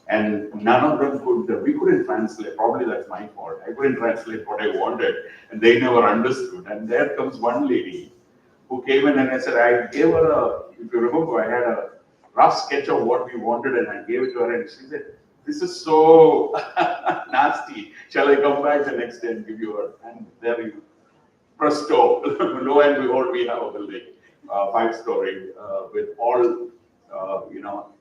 And none of them we couldn't translate, probably that's my fault. I couldn't translate what I wanted and they never understood. And there comes one lady who came in and I said, I gave her if you remember, I had a rough sketch of what we wanted and I gave it to her and she said, this is so nasty. Shall I come back the next day and give you her? And there you presto, lo and behold, we have a building, 5-story, with all,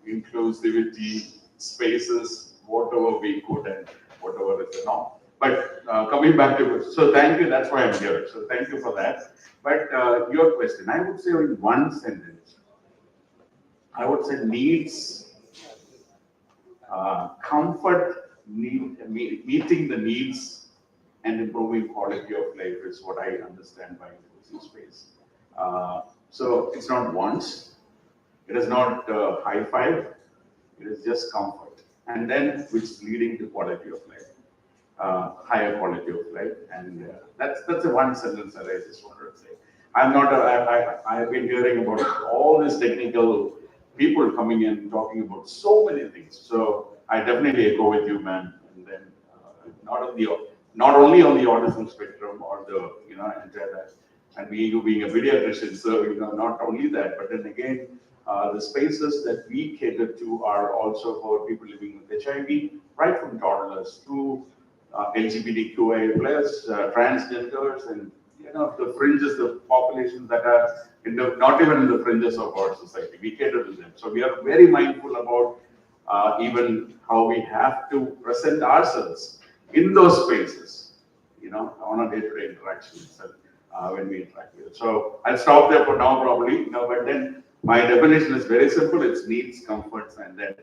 inclusivity, spaces, whatever we could and whatever is not. But coming back to, so thank you, that's why I'm here. So thank you for that. But your question, I would say in one sentence, I would say needs, comfort, meeting the needs and improving quality of life is what I understand by inclusive space. So it's not wants, it is not high five, it is just comfort. And then which is leading to quality of life, higher quality of life. And that's a one sentence that I just wanted to say. I'm not, I've been hearing about all these technical people coming in talking about so many things. So I definitely echo with you, man. And then not only on the autism spectrum or the entire that, and you being a pediatrician, so not only that, but then again, the spaces that we cater to are also for people living with HIV, right from toddlers to LGBTQIA plus, transgenders, and the fringes, the populations that are not even in the fringes of our society. We cater to them. So we are very mindful about even how we have to present ourselves in those spaces, on a day-to-day interactions when we interact with it. So I'll stop there for now, probably. But then my definition is very simple. It's needs, comforts, and then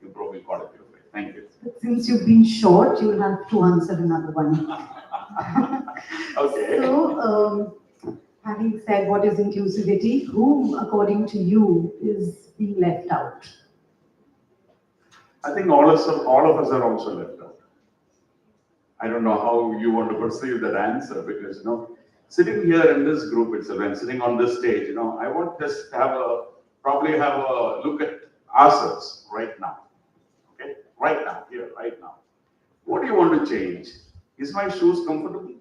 improving quality of life. Thank you. But since you've been short, you'll have to answer another one. Okay. So, having said what is inclusivity, who, according to you, is being left out? I think all of us are also left out. I don't know how you want to perceive that answer, because sitting here in this group itself and sitting on this stage, I want just probably have a look at ourselves right now. Okay, right now, here, right now. What do you want to change? Is my shoes comfortable?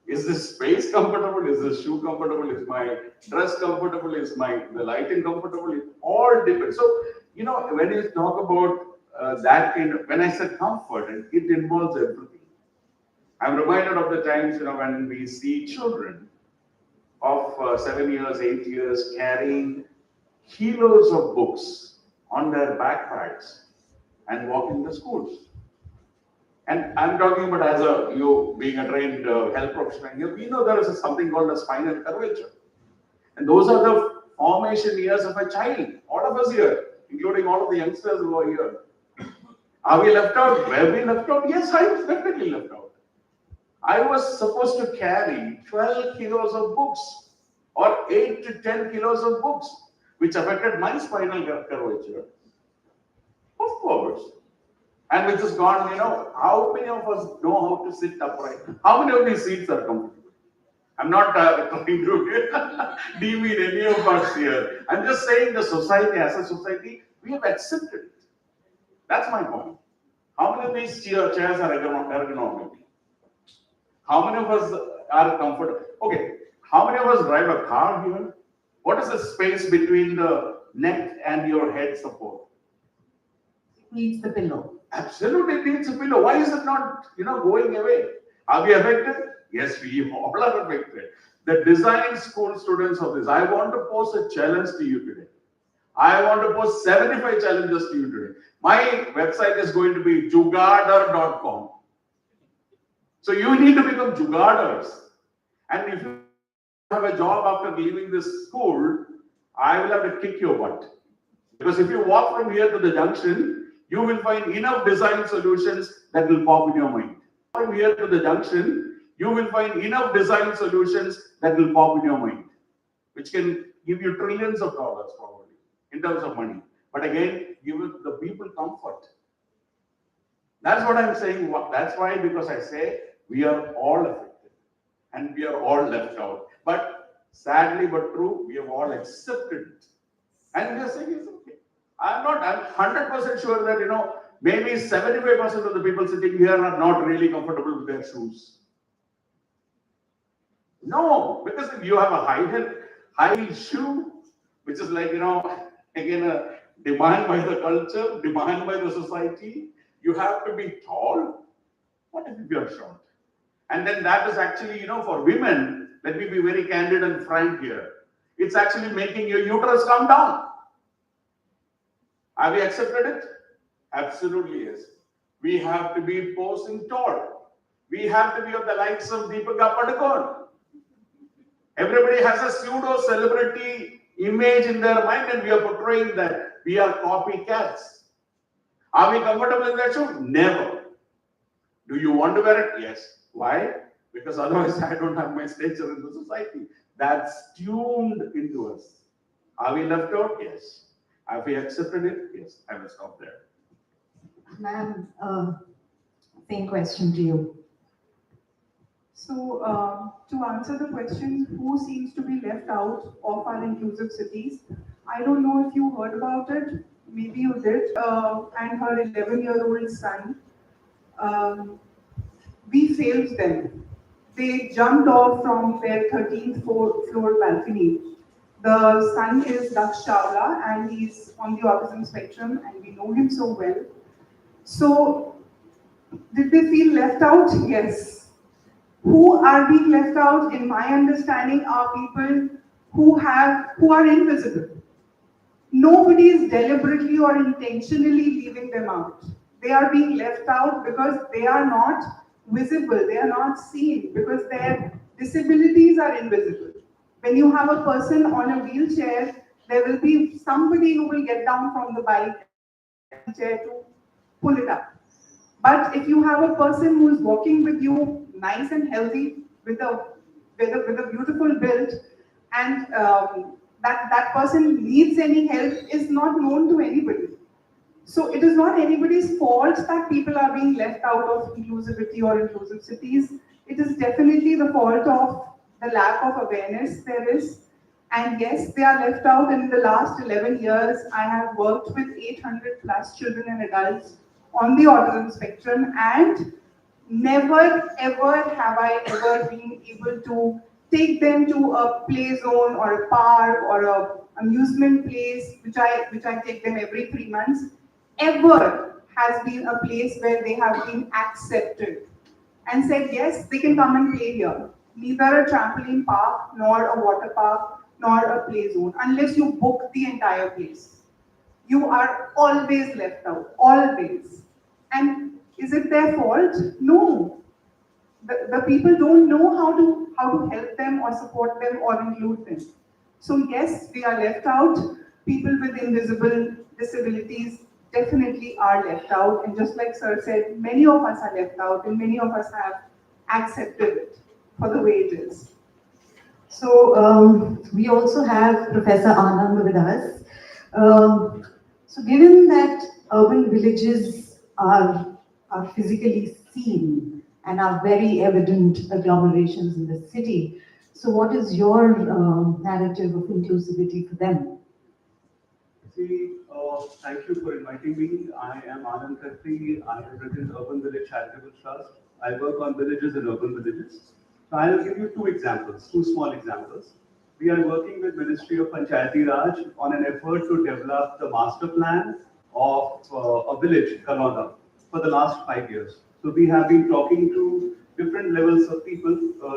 Is this space comfortable? Is this shoe comfortable? Is my dress comfortable? Is the lighting comfortable? It all depends. So, when you talk about that kind of, when I said comfort, it involves everything. I'm reminded of the times, when we see children of 7 years, 8 years carrying kilos of books on their backpacks and walking to schools. And I'm talking about as you being a trained health professional, we know there is something called a spinal curvature. And those are the formation years of a child, all of us here, including all of the youngsters who are here. Are we left out? Were we left out? Yes, I was definitely left out. I was supposed to carry 12 kilos of books or 8 to 10 kilos of books, which affected my spinal curvature. Of course. And which has gone, how many of us know how to sit upright? How many of these seats are comfortable? I'm not trying to demean any of us here. I'm just saying the society, as a society, we have accepted it. That's my point. How many of these chairs are ergonomic? How many of us are comfortable? Okay, how many of us drive a car here? What is the space between the neck and your head support? It needs the pillow. Absolutely, it needs a pillow. Why is it not, going away? Are we affected? Yes, we all are affected. The design school students of this, I want to pose a challenge to you today. I want to pose 75 challenges to you today. My website is going to be jugaadar.com. So you need to become jugaadars. And if you have a job after leaving this school, I will have to kick your butt. Because if you walk from here to the junction, you will find enough design solutions that will pop in your mind. From here to the junction, you will find enough design solutions that will pop in your mind, which can give you trillions of dollars probably in terms of money. But again, give the people comfort. That's what I'm saying. That's why, because I say we are all affected and we are all left out. But sadly but true, we have all accepted it. And we are saying it's okay. I'm 100% sure that, maybe 75% of the people sitting here are not really comfortable with their shoes. No, because if you have a high shoe, which is like, again, a demand by the culture, demand by the society, you have to be tall. What if you are short? And then that is actually, for women, let me be very candid and frank here. It's actually making your uterus come down. Have you accepted it? Absolutely yes. We have to be posing tall. We have to be of the likes of Deepika Padukone. Everybody has a pseudo celebrity image in their mind, and we are portraying that we are copycats. Are we comfortable in that shoe? Never. Do you want to wear it? Yes. Why? Because otherwise I don't have my stature in the society. That's tuned into us. Are we left out? Yes. Have we accepted it? Yes. I will stop there. Ma'am, same question to you. So, to answer the question, who seems to be left out of our inclusive cities? I don't know if you heard about it. Maybe you did. And her 11-year-old son, um, we failed them. They jumped off from their 13th floor balcony. The son is Daksh Chawla, and he's on the autism spectrum, and we know him so well. So, did they feel left out? Yes. Who are being left out, in my understanding, are people who are invisible. Nobody is deliberately or intentionally leaving them out. They are being left out because they are not visible, they are not seen, because their disabilities are invisible. When you have a person on a wheelchair, there will be somebody who will get down from the bike and use that wheelchair to pull it up. But if you have a person who is walking with you, nice and healthy, with a beautiful build, and that person needs any help, is not known to anybody. So it is not anybody's fault that people are being left out of inclusivity or inclusive cities. It is definitely the fault of the lack of awareness there is. And yes, they are left out. And in the last 11 years, I have worked with 800 plus children and adults on the autism spectrum, and never ever have I ever been able to take them to a play zone or a park or a amusement place, which I take them every 3 months. Ever has been a place where they have been accepted and said, yes, they can come and play here. Neither a trampoline park, nor a water park, nor a play zone, unless you book the entire place. You are always left out, always. And is it their fault? No. The people don't know how to help them or support them or include them. So yes, we are left out. People with invisible disabilities definitely are left out. And just like Sir said, many of us are left out, and many of us have accepted it for the way it is. So we also have Professor Anand with us. So given that urban villages are physically seen and are very evident agglomerations in the city, so what is your narrative of inclusivity for them? See, thank you for inviting me. I am Anand Khatri. I represent Urban Village Charitable Trust. I work on villages and urban villages. So I will give you two examples, two small examples. We are working with Ministry of Panchayati Raj on an effort to develop the master plan of a village, Kaloda, for the last 5 years. So we have been talking to different levels of people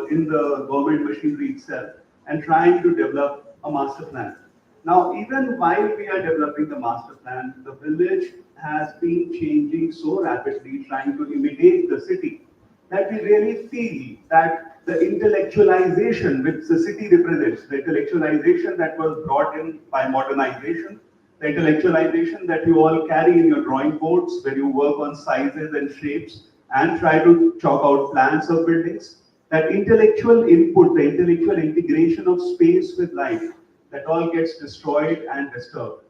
in the government machinery itself and trying to develop a master plan. Now, even while we are developing the master plan, the village has been changing so rapidly, trying to imitate the city, that we really feel that the intellectualization which the city represents, the intellectualization that was brought in by modernization, the intellectualization that you all carry in your drawing boards, where you work on sizes and shapes and try to chalk out plans of buildings, that intellectual input, the intellectual integration of space with life, that all gets destroyed and disturbed.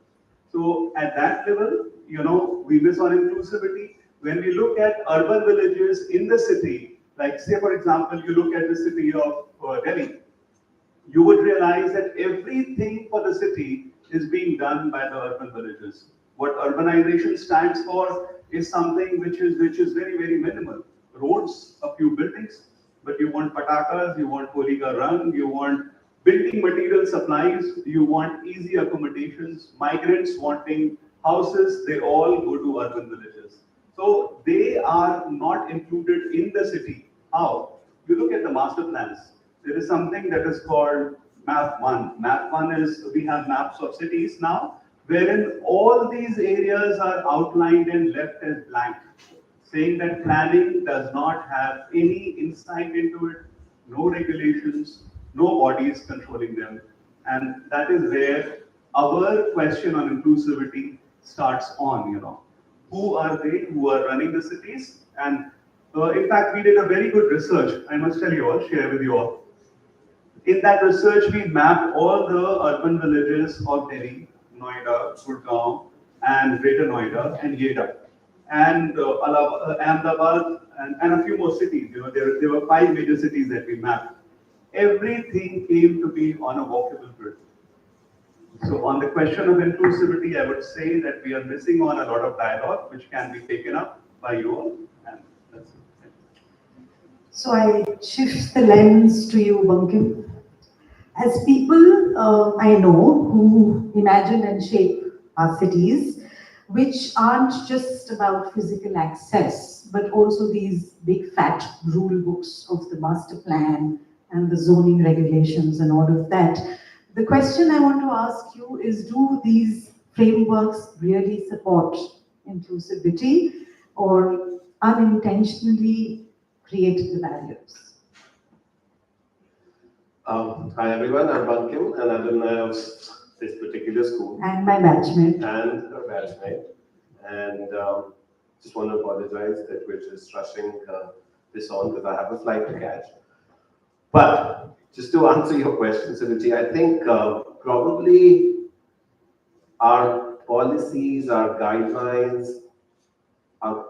So at that level, we miss on inclusivity. When we look at urban villages in the city, like say for example, you look at the city of Delhi, you would realize that everything for the city is being done by the urban villages. What urbanization stands for is something which is very, very minimal. Roads, a few buildings, but you want patakas, you want Holi ka rang, you want building material supplies, you want easy accommodations, migrants wanting houses, they all go to urban villages. So they are not included in the city. How? you look at the master plans, there is something that is called map 1. Map 1 is, we have maps of cities now, wherein all these areas are outlined and left as blank, saying that planning does not have any insight into it, no regulations, no bodies controlling them. And that is where our question on inclusivity starts on, Who are they who are running the cities? And in fact, we did a very good research, I must tell you all, share with you all. In that research, we mapped all the urban villages of Delhi, Noida, Gurgaon, and Greater Noida, and Yeda, and Ahmedabad, and a few more cities. There were 5 major cities that we mapped. Everything came to be on a walkable grid. So on the question of inclusivity, I would say that we are missing on a lot of dialogue, which can be taken up by you all, and that's it. So I shift the lens to you, Bankim. As people I know who imagine and shape our cities, which aren't just about physical access, but also these big fat rule books of the master plan and the zoning regulations and all of that. The question I want to ask you is, do these frameworks really support inclusivity or unintentionally create the barriers? Hi everyone, I'm Bankim, an alumni of this particular school And my batchmate. and a batchmate. And just want to apologize that we're just rushing this on because I have a flight to catch. But just to answer your question, Suruchi, I think probably our policies, our guidelines are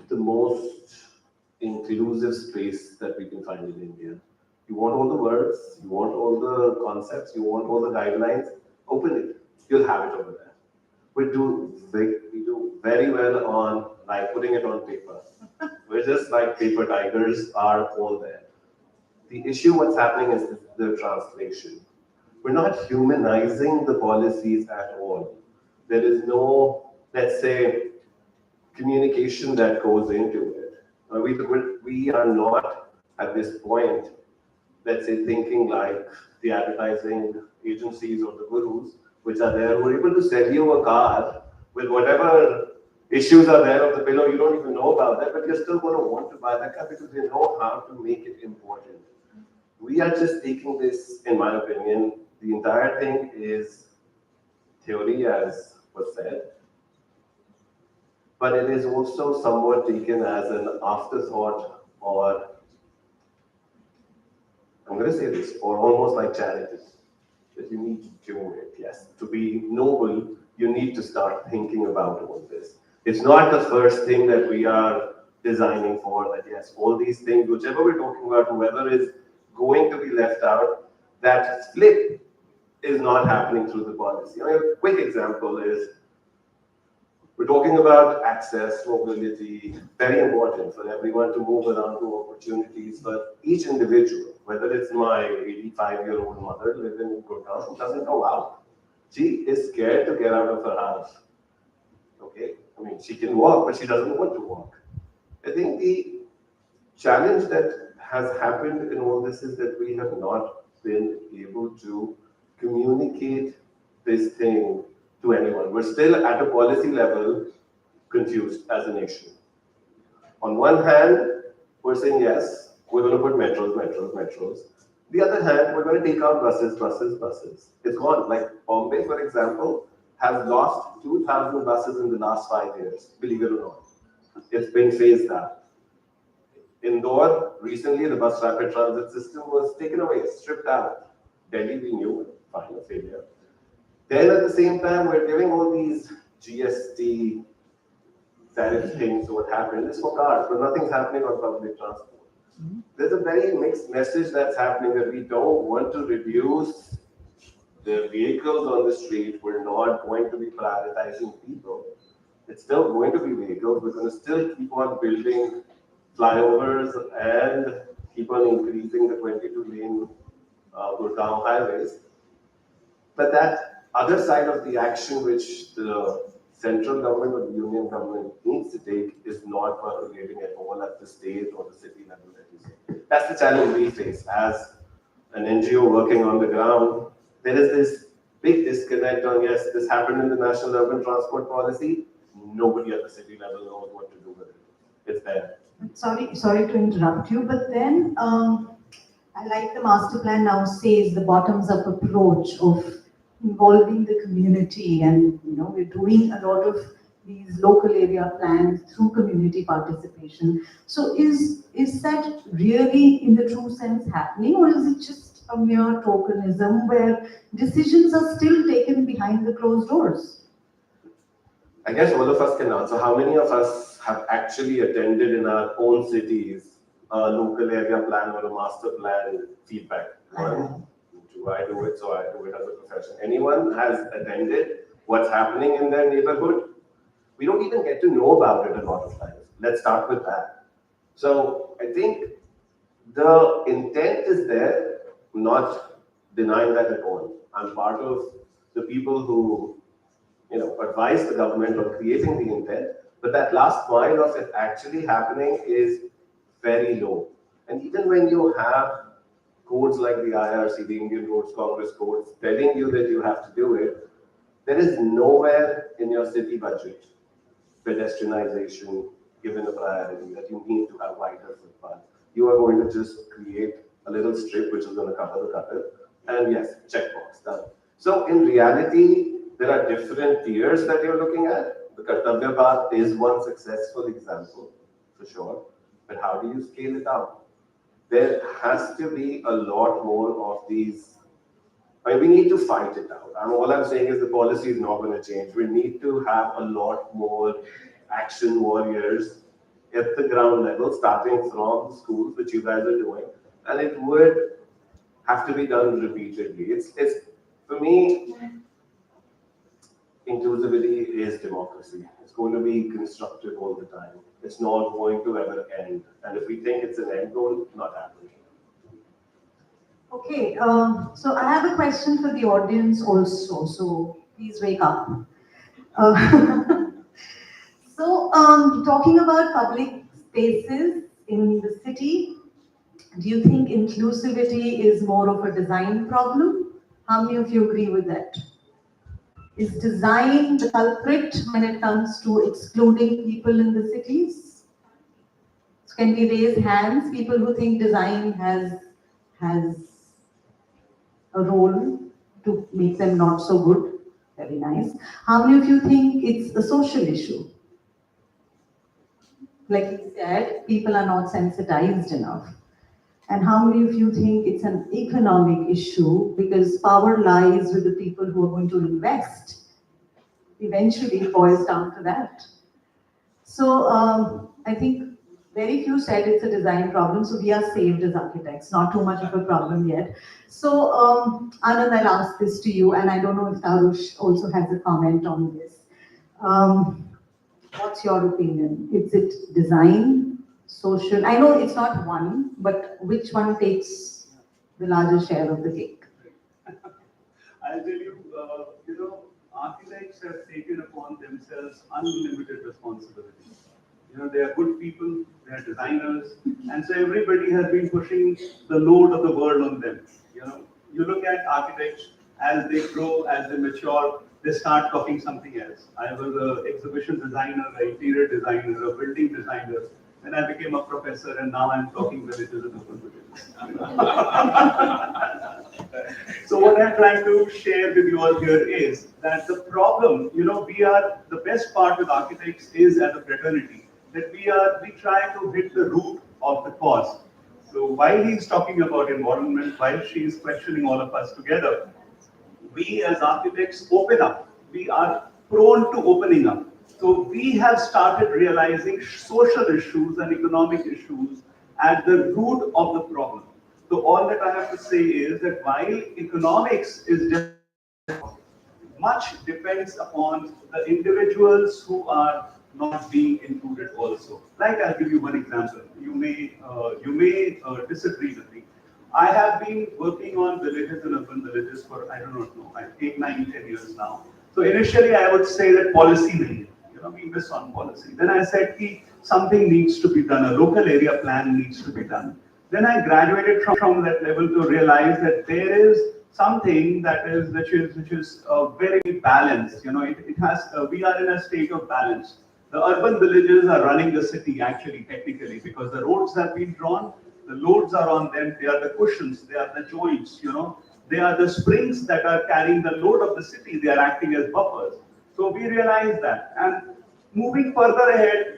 the most inclusive space that we can find in India. You want all the words, you want all the concepts, you want all the guidelines, open it. You'll have it over there. We do very well on like putting it on paper. We're just like paper tigers are all there. The issue what's happening is the translation. We're not humanizing the policies at all. There is no, let's say, communication that goes into it. We are not at this point, let's say, thinking like the advertising agencies or the gurus, which are there, who are able to sell you a car with whatever issues are there of the pillow, you don't even know about that, but you're still going to want to buy that car because they know how to make it important. We are just taking this, in my opinion, the entire thing is theory, as was said, but it is also somewhat taken as an afterthought, or I'm going to say this, or almost like charity, that you need to do it. Yes, to be noble, you need to start thinking about all this. It's not the first thing that we are designing for, that yes, all these things, whichever we're talking about, whoever is going to be left out, that split is not happening through the policy. I mean, a quick example is, we're talking about access, mobility, very important for everyone to move around to opportunities, but each individual, whether it's my 85-year-old mother living in Gurgaon, who doesn't go out. She is scared to get out of her house. Okay? I mean, she can walk, but she doesn't want to walk. I think the challenge that has happened in all this is that we have not been able to communicate this thing to anyone. We're still at a policy level confused as a nation. On one hand, we're saying yes, we're going to put metros. The other hand, we're going to take out buses. It's gone. Like Bombay, for example, has lost 2,000 buses in the last 5 years, believe it or not. It's been phased out. Indore, recently the bus rapid transit system was taken away, stripped out. Delhi, we knew, fine, a failure. Then at the same time, we're giving all these GST tariff things. So what happened is for cars, but nothing's happening on public transport. There's a very mixed message that's happening, that we don't want to reduce the vehicles on the street. We're not going to be prioritizing people. It's still going to be vehicles. We're going to still keep on building flyovers and keep on increasing the 22-lane Gurgaon highways. But that other side of the action, which the central government or the union government needs to take is not percolating at all at the state or the city level that you say. That's the challenge we face as an NGO working on the ground. There is this big disconnect on, yes, this happened in the National Urban Transport Policy. Nobody at the city level knows what to do with it. It's there. Sorry to interrupt you, but then I like the master plan now says the bottoms up approach of involving the community, and we're doing a lot of these local area plans through community participation. So is that really in the true sense happening, or is it just a mere tokenism where decisions are still taken behind the closed doors? I guess all of us can answer. How many of us have actually attended in our own cities a local area plan or a master plan feedback? One, do I do it? So I do it as a profession. Anyone has attended what's happening in their neighborhood? We don't even get to know about it a lot of times. Let's start with that. So I think the intent is there, not denying that at all. I'm part of the people who advise the government on creating the intent, but that last mile of it actually happening is very low. And even when you have codes like the IRC, the Indian Roads Congress codes, telling you that you have to do it, there is nowhere in your city budget pedestrianization given a priority that you need to have wider footpaths. You are going to just create a little strip which is going to cover the gutter, and yes, checkbox done. So in reality, there are different tiers that you're looking at. The Kartavya path is one successful example, for sure. But how do you scale it out? There has to be a lot more of these. I mean, we need to fight it out. All I'm saying is the policy is not going to change. We need to have a lot more action warriors at the ground level, starting from schools, which you guys are doing. And it would have to be done repeatedly. It's for me, inclusivity is democracy. It's going to be constructive all the time. It's not going to ever end. And if we think it's an end goal, not happening. Okay, so I have a question for the audience also, so please wake up. Uh, so, talking about public spaces in the city, do you think inclusivity is more of a design problem? How many of you agree with that? Is design the culprit when it comes to excluding people in the cities? So can we raise hands, people who think design has a role to make them not so good? Very nice. How many of you think it's a social issue? Like he said, people are not sensitized enough. And how many of you think it's an economic issue because power lies with the people who are going to invest? Eventually it boils down to that. So I think very few said it's a design problem, so we are saved as architects, not too much of a problem yet. So Anand, I'll ask this to you, and I don't know if Tarush also has a comment on this. What's your opinion? Is it design, social? I know it's not one, but which one takes the larger share of the cake? I'll tell you, architects have taken upon themselves unlimited responsibility. They are good people, they are designers, and so everybody has been pushing the load of the world on them. You look at architects as they grow, as they mature, they start talking something else. I was an exhibition designer, an interior designer, a building designer. Then I became a professor, and now I'm talking villages and urban villages. So what I'm trying to share with you all here is that the problem, the best part with architects is as a fraternity, that we try to hit the root of the cause. So while he's talking about environment, while she's questioning all of us together, we as architects open up. We are prone to opening up. So we have started realizing social issues and economic issues at the root of the problem. So all that I have to say is that while economics is much depends upon the individuals who are not being included also. Like I'll give you one example. You may disagree with me. I have been working on villages and urban villages for I don't know, like 8, 9, 10 years now. So initially I would say that policy nahi, we miss on policy. Then I said ki something needs to be done, a local area plan needs to be done. Then I graduated from that level to realize that there is something that is which is very balanced. It has we are in a state of balance. The urban villages are running the city actually technically because the roads have been drawn, the loads are on them, they are the cushions, they are the joints, they are the springs that are carrying the load of the city, they are acting as buffers. So we realized that. And moving further ahead,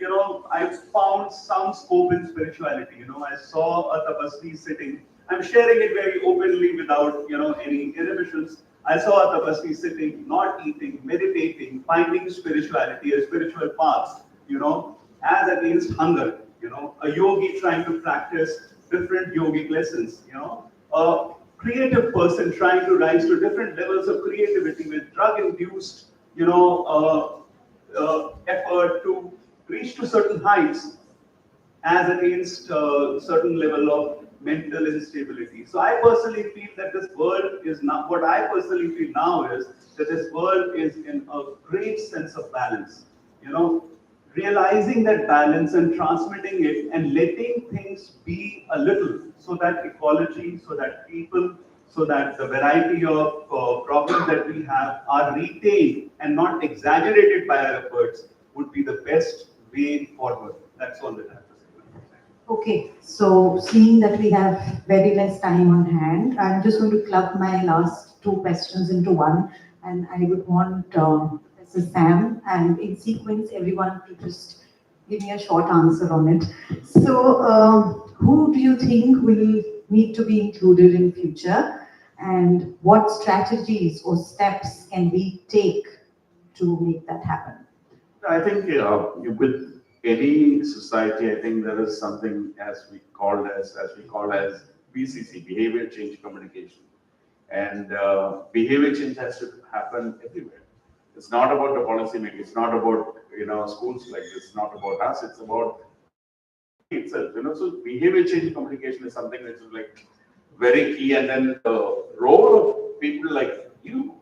I found some scope in spirituality. I saw a tapasvi sitting. I'm sharing it very openly without, any inhibitions. I saw a tapasvi sitting, not eating, meditating, finding spirituality, a spiritual path, as against hunger. A yogi trying to practice different yogic lessons. A creative person trying to rise to different levels of creativity with drug-induced, effort to reach to certain heights as against certain level of mental instability. So I personally feel that this world is not, what I personally feel now is that this world is in a great sense of balance. Realizing that balance and transmitting it and letting things be a little so that ecology, so that people, so that the variety of problems that we have are retained and not exaggerated by our efforts would be the best way forward. That's all that I have to say. Okay, so seeing that we have very less time on hand, I'm just going to club my last two questions into one, and I would want Mrs. Sam and in sequence everyone to just give me a short answer on it. So, who do you think will need to be included in future, and what strategies or steps can we take to make that happen? I think with any society, I think there is something as we call as BCC, behavior change communication, and behavior change has to happen everywhere. It's not about the policy making. It's not about schools like this. It's not about us. It's about itself. So behavior change communication is something which is like very key. And then the role of people like you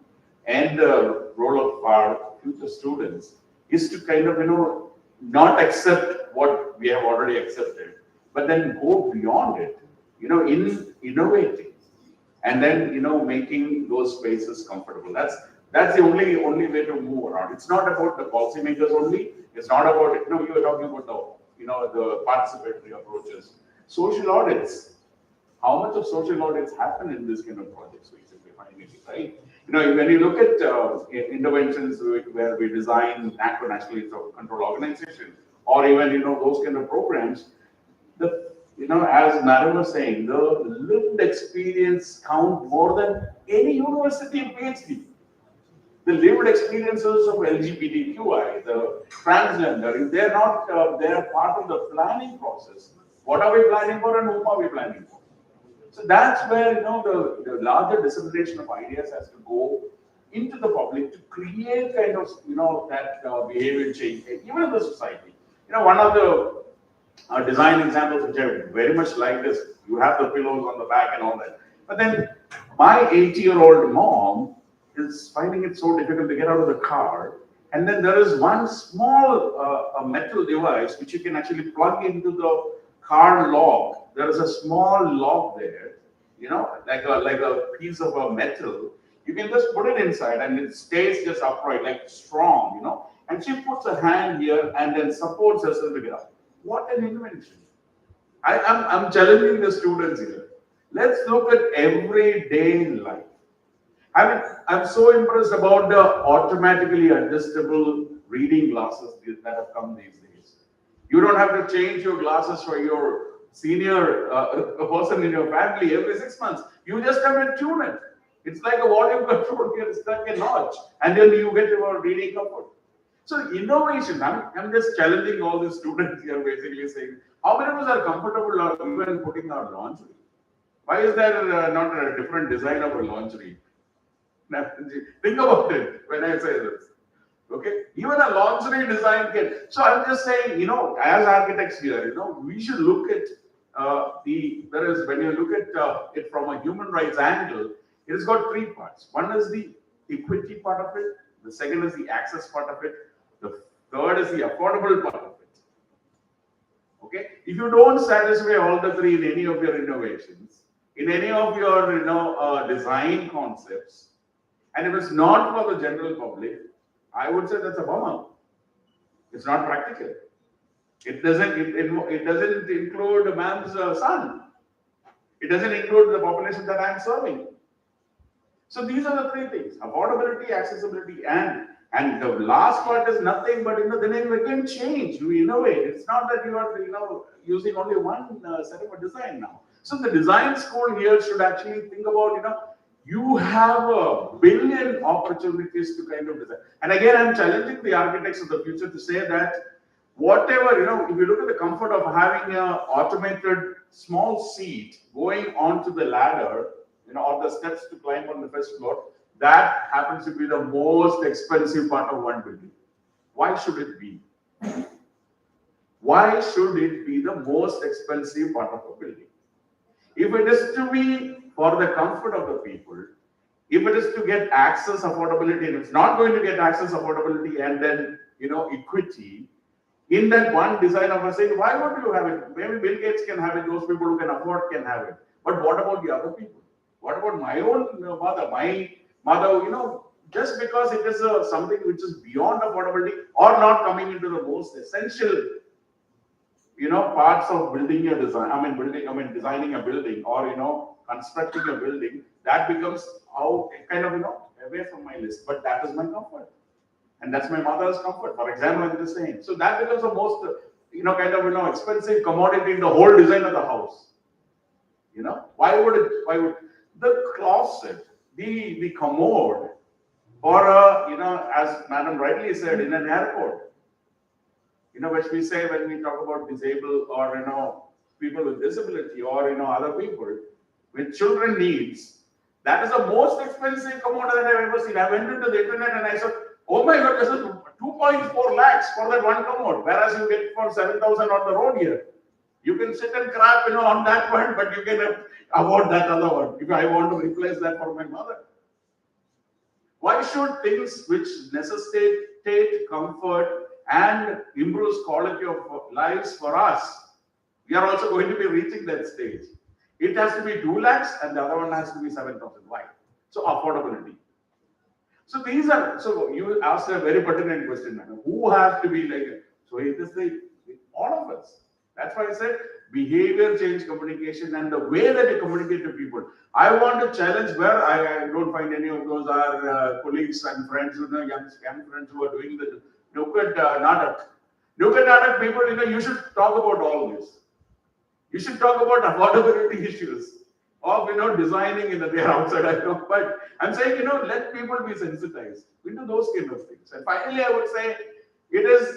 and the role of our future students is to kind of not accept what we have already accepted, but then go beyond it. In innovating and then making those spaces comfortable. That's the only way to move around. It's not about the policymakers only. It's not about you were talking about the participatory approaches, social audits. How much of social audits happen in this kind of projects? Basically, finally, right? When you look at interventions where we design national control organization, or even those kind of programs, as Madam was saying, the lived experience count more than any university in PhD. The lived experiences of LGBTQI, the transgender, if they're not, they're part of the planning process. What are we planning for and whom are we planning for? So that's where the larger dissemination of ideas has to go into the public to create kind of that behavior change, even in the society. One of the design examples which I very much like is you have the pillows on the back and all that. But then my 80-year-old mom is finding it so difficult to get out of the car. And then there is one small metal device which you can actually plug into the car lock. There is a small lock there, like a piece of a metal. You can just put it inside and it stays just upright, like strong, And she puts her hand here and then supports herself to get up. What an invention. I'm challenging the students here. Let's look at everyday life. I'm so impressed about the automatically adjustable reading glasses that have come these days. You don't have to change your glasses for your senior person in your family every 6 months. You just have to tune it. It's like a volume control here, stuck a notch, and then you get your reading comfort. So innovation, I'm just challenging all the students here, basically saying, how many of us are comfortable even putting our lingerie? Why is there not a different design of a lingerie? Now, think about it when I say this. Okay, even a lingerie design can. So I'm just saying, as architects here, we should look at when you look at it from a human rights angle, it has got three parts. One is the equity part of it. The second is the access part of it. The third is the affordable part of it. Okay? If you don't satisfy all the three in any of your innovations, in any of your design concepts, and if it's not for the general public, I would say that's a bummer. It's not practical. It doesn't include a man's son. It doesn't include the population that I'm serving. So these are the three things: affordability, accessibility, and the last part is nothing but then we can change, you innovate. It's not that you are using only one set of a design now. So the design school here should actually think about you have a billion opportunities to kind of design. And again, I'm challenging the architects of the future to say that whatever, if you look at the comfort of having an automated small seat going onto the ladder, or the steps to climb on the first floor, that happens to be the most expensive part of one building. Why should it be? Why should it be the most expensive part of a building? If it is to be for the comfort of the people, if it is to get access, affordability, and it's not going to get access, affordability, and then equity, in that one design of a city, why would you have it? Maybe Bill Gates can have it, those people who can afford can have it. But what about the other people? What about my own mother? My mother, just because it is something which is beyond affordability or not coming into the most essential, parts of building a design. Designing a building or constructing a building, that becomes away from my list. But that is my comfort. And that's my mother's comfort. For example, I'm just saying. So that becomes the most, expensive commodity in the whole design of the house. Why would the closet, the commode, for as Madam rightly said, in an airport, which we say when we talk about disabled or people with disability or other people with children needs, that is the most expensive commode that I've ever seen. I went into the internet and I said, oh my God, this is 2.4 lakhs for that one commode, whereas you get for 7,000 on the road here. You can sit and crap, on that one, but you can afford that other one. If I want to replace that for my mother. Why should things which necessitate comfort and improves quality of lives for us, we are also going to be reaching that stage. It has to be 2 lakhs and the other one has to be 7,000. Why? So affordability. So you asked a very pertinent question, man. Who has to be like it? So it is all of us. That's why I said behavior change communication and the way that you communicate to people. I want to challenge where I don't find any of those are colleagues and friends, young friends who are doing the Nukkad Nadak. Nukkad Nadak people, you should talk about all this. You should talk about affordability issues of designing in they're outside. I know, but I'm saying let people be sensitized into those kind of things. And finally, I would say it is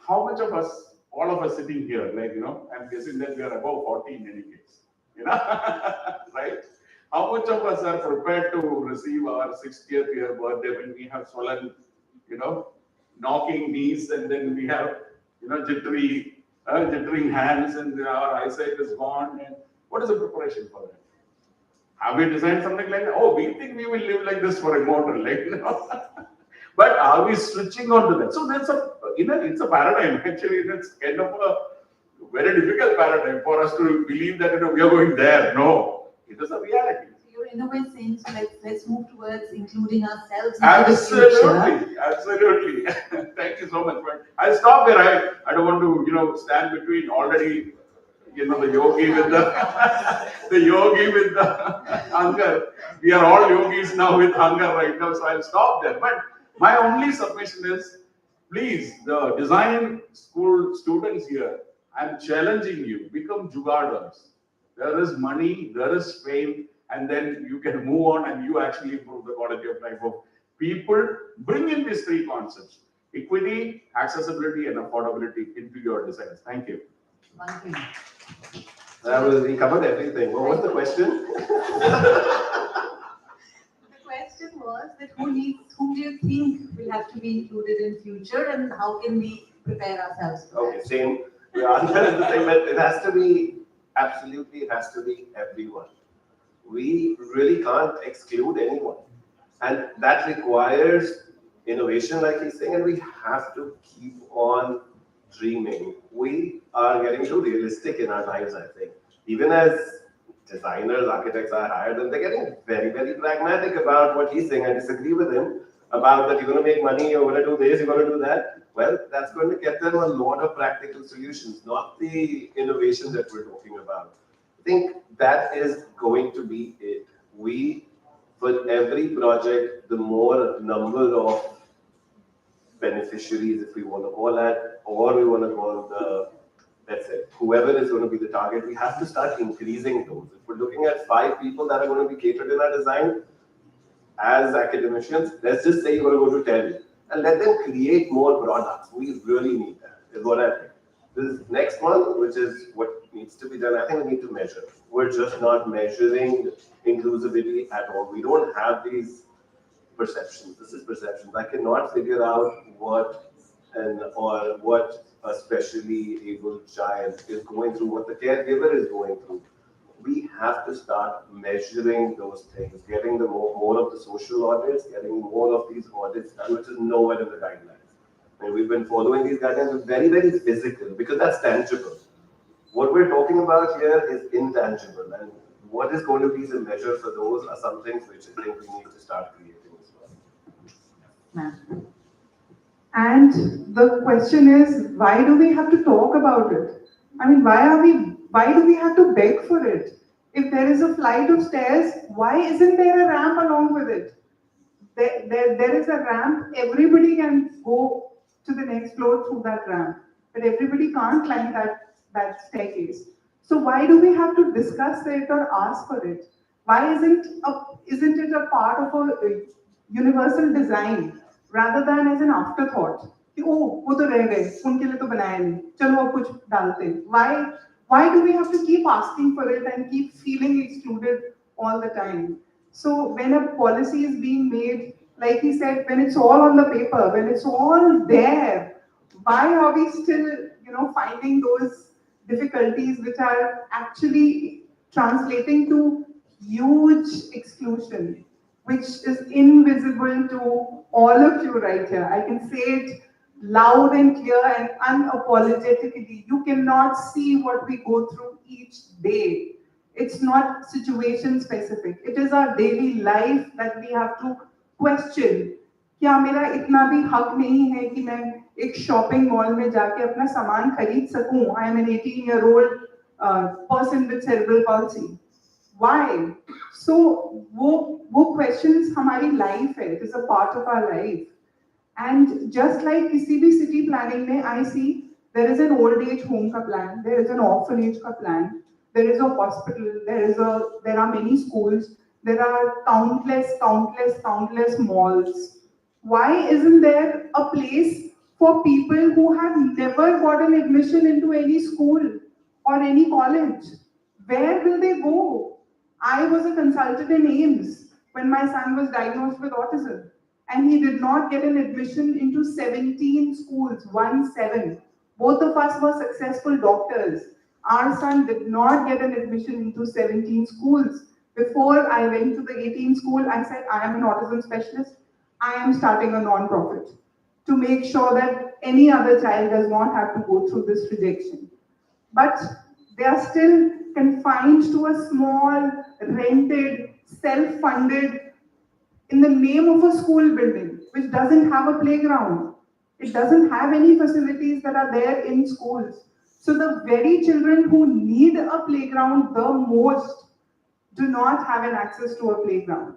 how much of us, all of us sitting here, I'm guessing that we are above 40 in any case, right? How much of us are prepared to receive our 60th year birthday when we have swollen, knocking knees, and then we have, jittering hands, and our eyesight is gone. And what is the preparation for that? Have we designed something like that? Oh, we think we will live like this for immortal, But are we switching on to that? So that's it's a paradigm. Actually, it's kind of a very difficult paradigm for us to believe that we are going there. No, it is a reality. You're in a way saying, so let's move towards including ourselves into the future. Absolutely. Thank you so much. But I'll stop there. I don't want to stand between already. The yogi with the yogi with the hunger. We are all yogis now with hunger right now, so I'll stop there. But my only submission is, please, the design school students here, I'm challenging you, become jugaders. There is money, there is fame, and then you can move on and you actually improve the quality of life of people. Bring in these three concepts: equity, accessibility, and affordability into your designs. Thank you. We covered everything. What was the question? The question was that whom do you think will have to be included in future, and how can we prepare ourselves for Okay, same. The answer is the same, but it has to be, absolutely, it has to be everyone. We really can't exclude anyone. And that requires, innovation, like he's saying, and we have to keep on dreaming. We are getting too realistic in our lives, I think. Even as designers, architects are hired, and they're getting very, very pragmatic about what he's saying. I disagree with him about that you're going to make money, you're going to do this, you're going to do that. Well, that's going to get them a lot of practical solutions, not the innovation that we're talking about. I think that is going to be it. We, for every project, the more number of beneficiaries, if we want to call that, or we want to call the, let's say, whoever is going to be the target, we have to start increasing those. If we're looking at 5 people that are going to be catered in our design, as academicians, let's just say you're going to go to 10 and let them create more products. We really need that, is what I think. This next one, which is what needs to be done, I think we need to measure. We're just not measuring inclusivity at all. We don't have these perceptions. This is perceptions. I cannot figure out what a specially able child is going through, what the caregiver is going through. We have to start measuring those things, getting the more of the social audits, getting more of these audits done, which is nowhere in the guidelines. And we've been following these guidelines with very, very physical, because that's tangible. What we're talking about here is intangible, and what is going to be the measure for those are some things which I think we need to start creating as well. And the question is, why do we have to talk about it? I mean, why do we have to beg for it? If there is a flight of stairs, why isn't there a ramp along with it? There is a ramp, everybody can go to the next floor through that ramp, but everybody can't climb that staircase. So why do we have to discuss it or ask for it? Why isn't it a part of a universal design rather than as an afterthought? कि ओ वो तो रह गए, उनके लिए तो बनाया नहीं, चलो अब कुछ डालते हैं. Why do we have to keep asking for it and keep feeling excluded all the time? So when a policy is being made, like he said, when it's all on the paper, when it's all there, why are we still, finding those difficulties which are actually translating to huge exclusion, which is invisible to all of you right here? I can say it loud and clear and unapologetically. You cannot see what we go through each day. It's not situation specific. It is our daily life that we have to question. क्या मेरा इतना भी हक नहीं है कि मैं एक शॉपिंग मॉल में जाके अपना सामान खरीद सकूं? I am an 18-year-old person with cerebral palsy. Why? So वो questions हमारी life है. It is a part of our life. And just like किसी भी city planning में, I see there is an old age home का plan, there is an orphanage का plan, there is a hospital, there are many schools, there are countless malls. Why isn't there a place for people who have never gotten admission into any school or any college? Where will they go? I was a consultant in AIMS when my son was diagnosed with autism, and he did not get an admission into 17 schools, 17. Both of us were successful doctors. Our son did not get an admission into 17 schools. Before I went to the 18th school, I said, I am an autism specialist. I am starting a non-profit to make sure that any other child does not have to go through this rejection. But they are still confined to a small, rented, self-funded, in the name of a school building, which doesn't have a playground. It doesn't have any facilities that are there in schools. So the very children who need a playground the most do not have an access to a playground.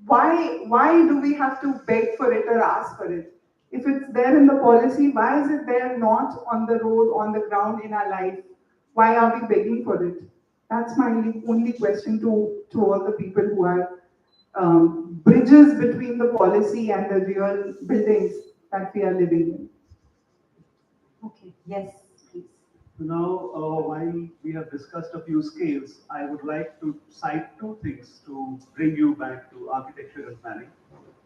Why do we have to beg for it or ask for it? If it's there in the policy, why is it there not on the road, on the ground in our life? Why are we begging for it? That's my only question to all the people who are bridges between the policy and the real buildings that we are living in. Okay, yes, please. Now, while we have discussed a few scales, I would like to cite 2 things to bring you back to architecture and planning.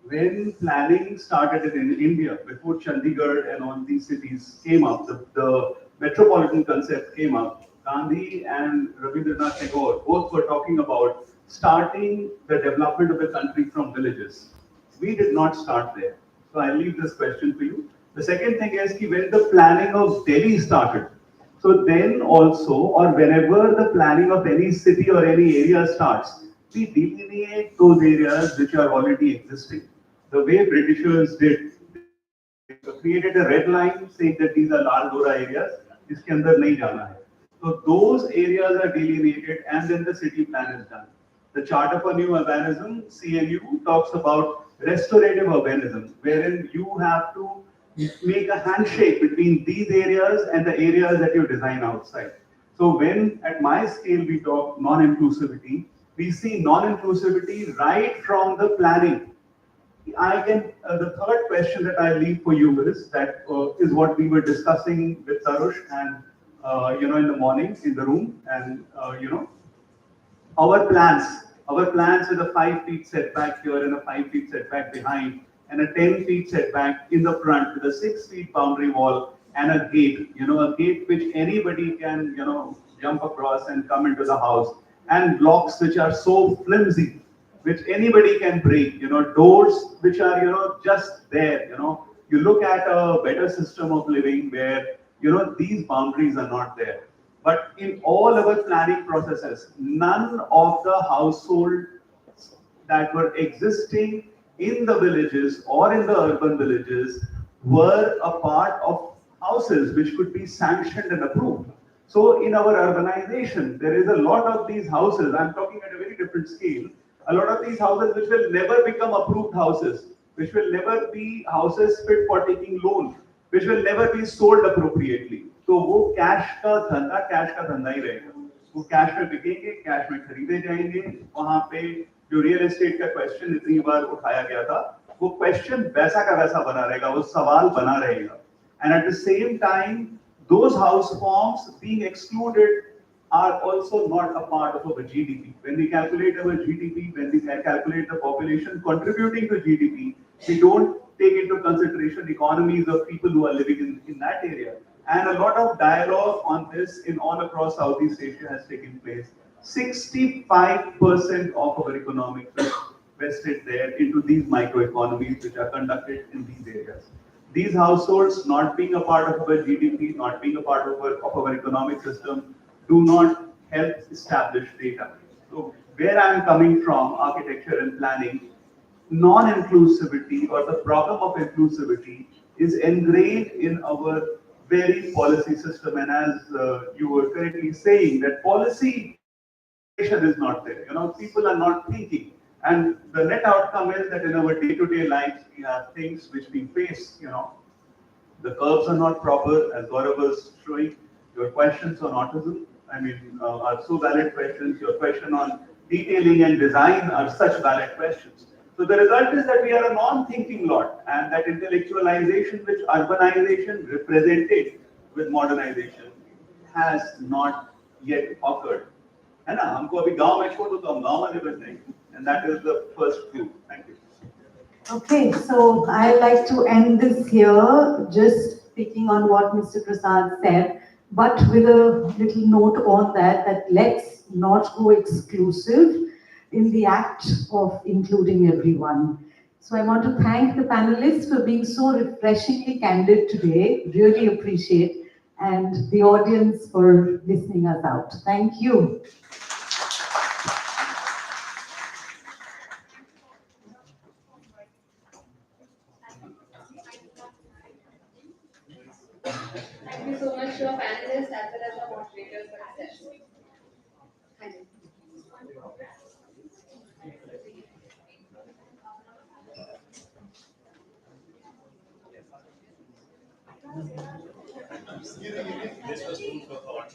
When planning started in India, before Chandigarh and all these cities came up, the metropolitan concept came up, Gandhi and Rabindranath Tagore both were talking about starting the development of the country from villages. We did not start there. So I'll leave this question for you. The second thing is ki when the planning of Delhi started, so then also, or whenever the planning of any city or any area starts, we delineate those areas which are already existing. The way Britishers did, they created a red line saying that these are Lal Dora areas, इसके अंदर नहीं जाना है. So those areas are delineated and then the city plan is done. The Charter for New Urbanism, CNU, talks about restorative urbanism, wherein you have to make a handshake between these areas and the areas that you design outside. So when at my scale we talk non-inclusivity, we see non-inclusivity right from the planning. I can, the third question that I leave for you is that is what we were discussing with Tarush and, in the morning in the room and, our plans with a 5 feet setback here and a 5 feet setback behind and a 10 feet setback in the front with a 6 feet boundary wall and a gate, a gate which anybody can, jump across and come into the house and blocks which are so flimsy which anybody can break, doors which are, just there, you look at a better system of living where, these boundaries are not there. But in all our planning processes, none of the households that were existing in the villages or in the urban villages were a part of houses which could be sanctioned and approved. So in our urbanization, there is a lot of these houses, I'm talking at a very different scale, a lot of these houses which will never become approved houses, which will never be houses fit for taking loan, which will never be sold appropriately. तो वो cash का धंधा ही रहेगा. वो cash में बिकेंगे, cash में खरीदे जाएंगे. वहां पे जो रियल एस्टेट का क्वेश्चन इतनी बार उठाया गया था, वो क्वेश्चन वैसा का वैसा बना रहेगा, वो सवाल बना रहेगा. And at the same time, those house forms being excluded are also not a part of our GDP. When we calculate our GDP, when we calculate the population contributing to GDP, we don't take into consideration economies of people who are living in that area. And a lot of dialogue on this in all across Southeast Asia has taken place. 65% of our economic is vested there into these microeconomies which are conducted in these areas. These households not being a part of our GDP, not being a part of our economic system, do not help establish data. So where I am coming from, architecture and planning, non-inclusivity or the problem of inclusivity is ingrained in our very policy system. And as you were correctly saying, that policy innovation is not there. People are not thinking. And the net outcome is that in our day-to-day lives, we have things which we face, the curves are not proper, as Gaurav was showing. Your questions on autism, are so valid questions. Your question on detailing and design are such valid questions. So the result is that we are a non-thinking lot, and that intellectualization which urbanization represented with modernization has not yet occurred. है ना? हमको अभी गांव में छोड़ दो तो हम गांव में बस नहीं. And that is the first clue. Thank you. Okay, so I like to end this here, just picking on what Mr. Prasad said, but with a little note on that let's not go exclusive in the act of including everyone. So I want to thank the panelists for being so refreshingly candid today, really appreciate, and the audience for listening us out. Thank you. Thank you so much to our panelists as well as our moderators for the session. Thank you. This was food for thought.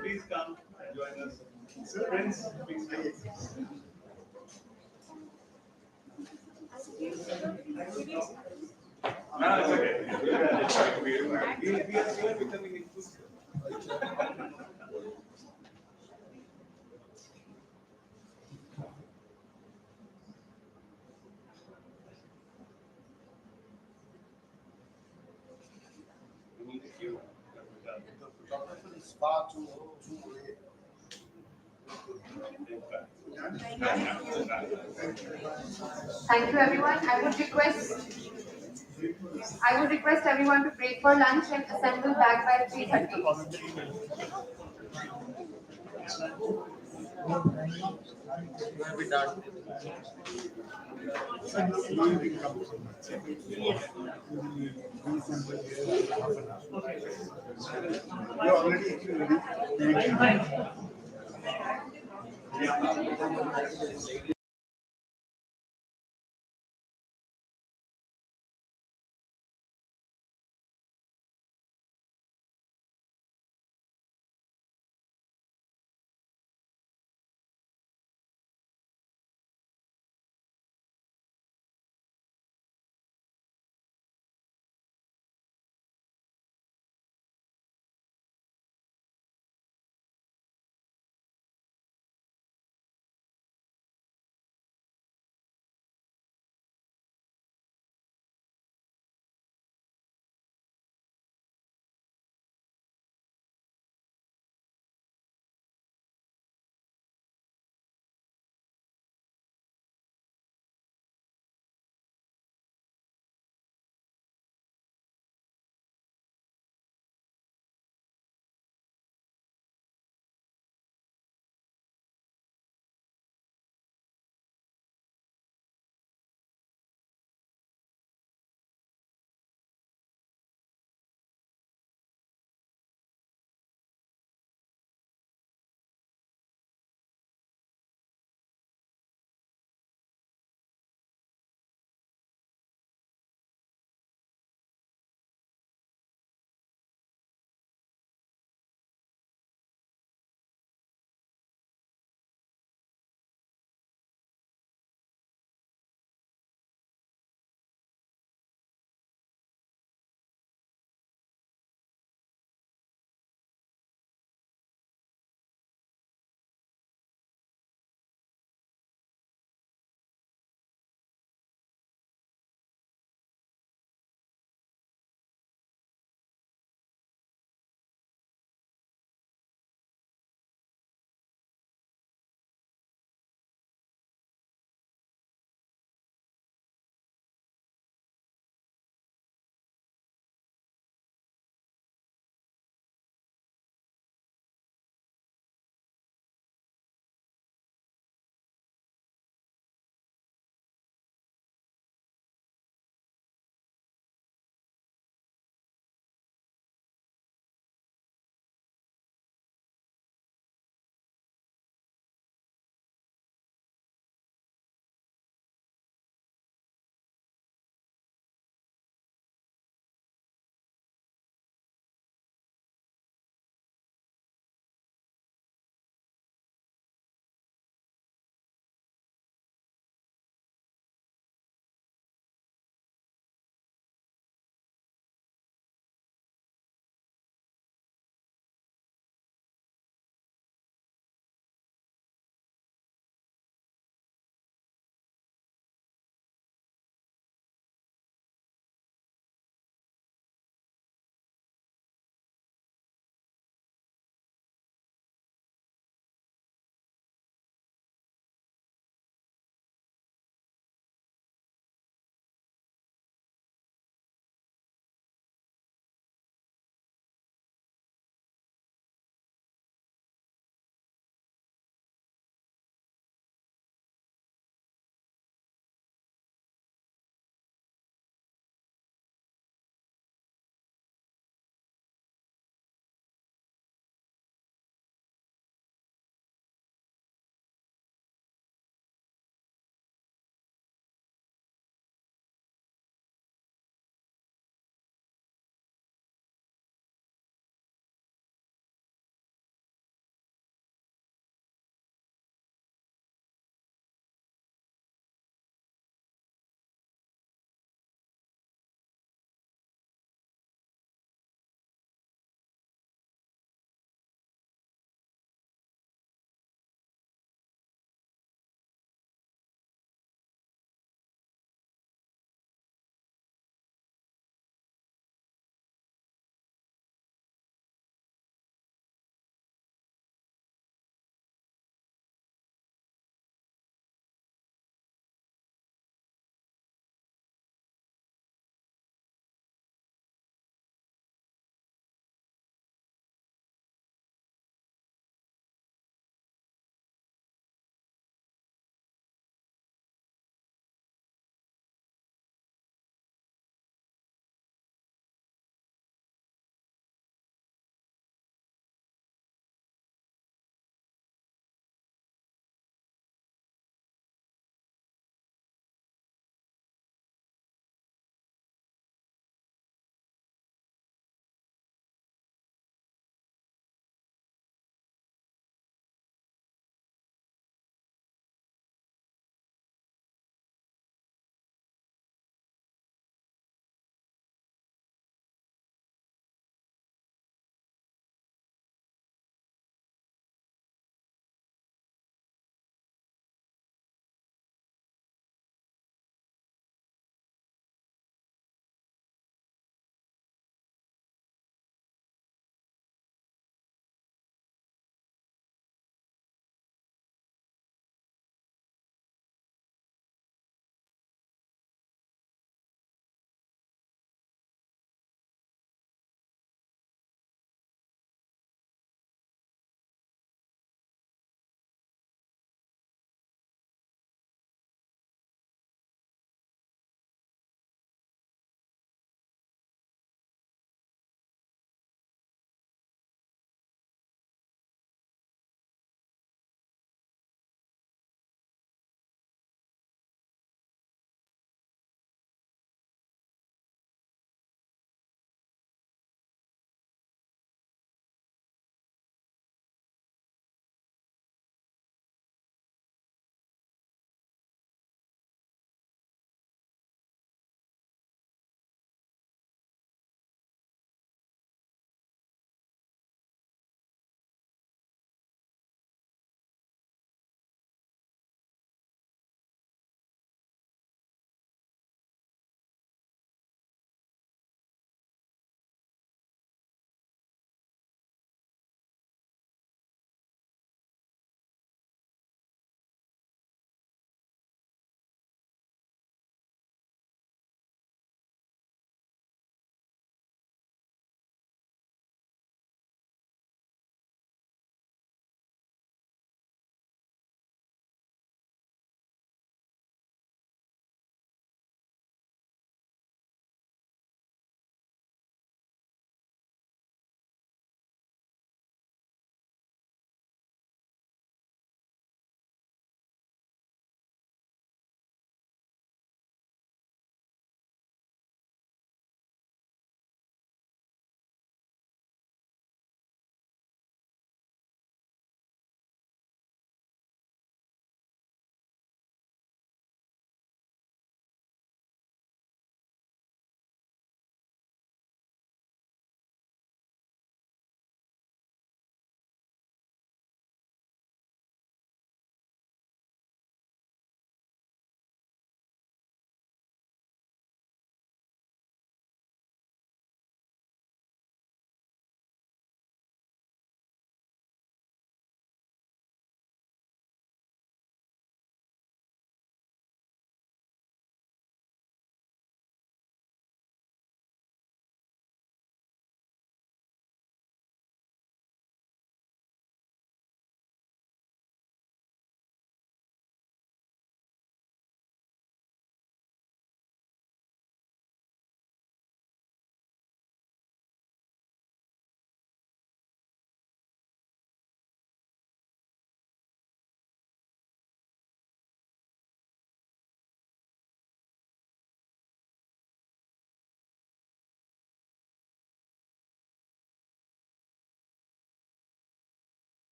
Please come and join us. So friends, please stay. No, it's okay. We are becoming inclusive. far too late. Thank you, everyone. I would request everyone to break for lunch and assemble back by 3:30. You're already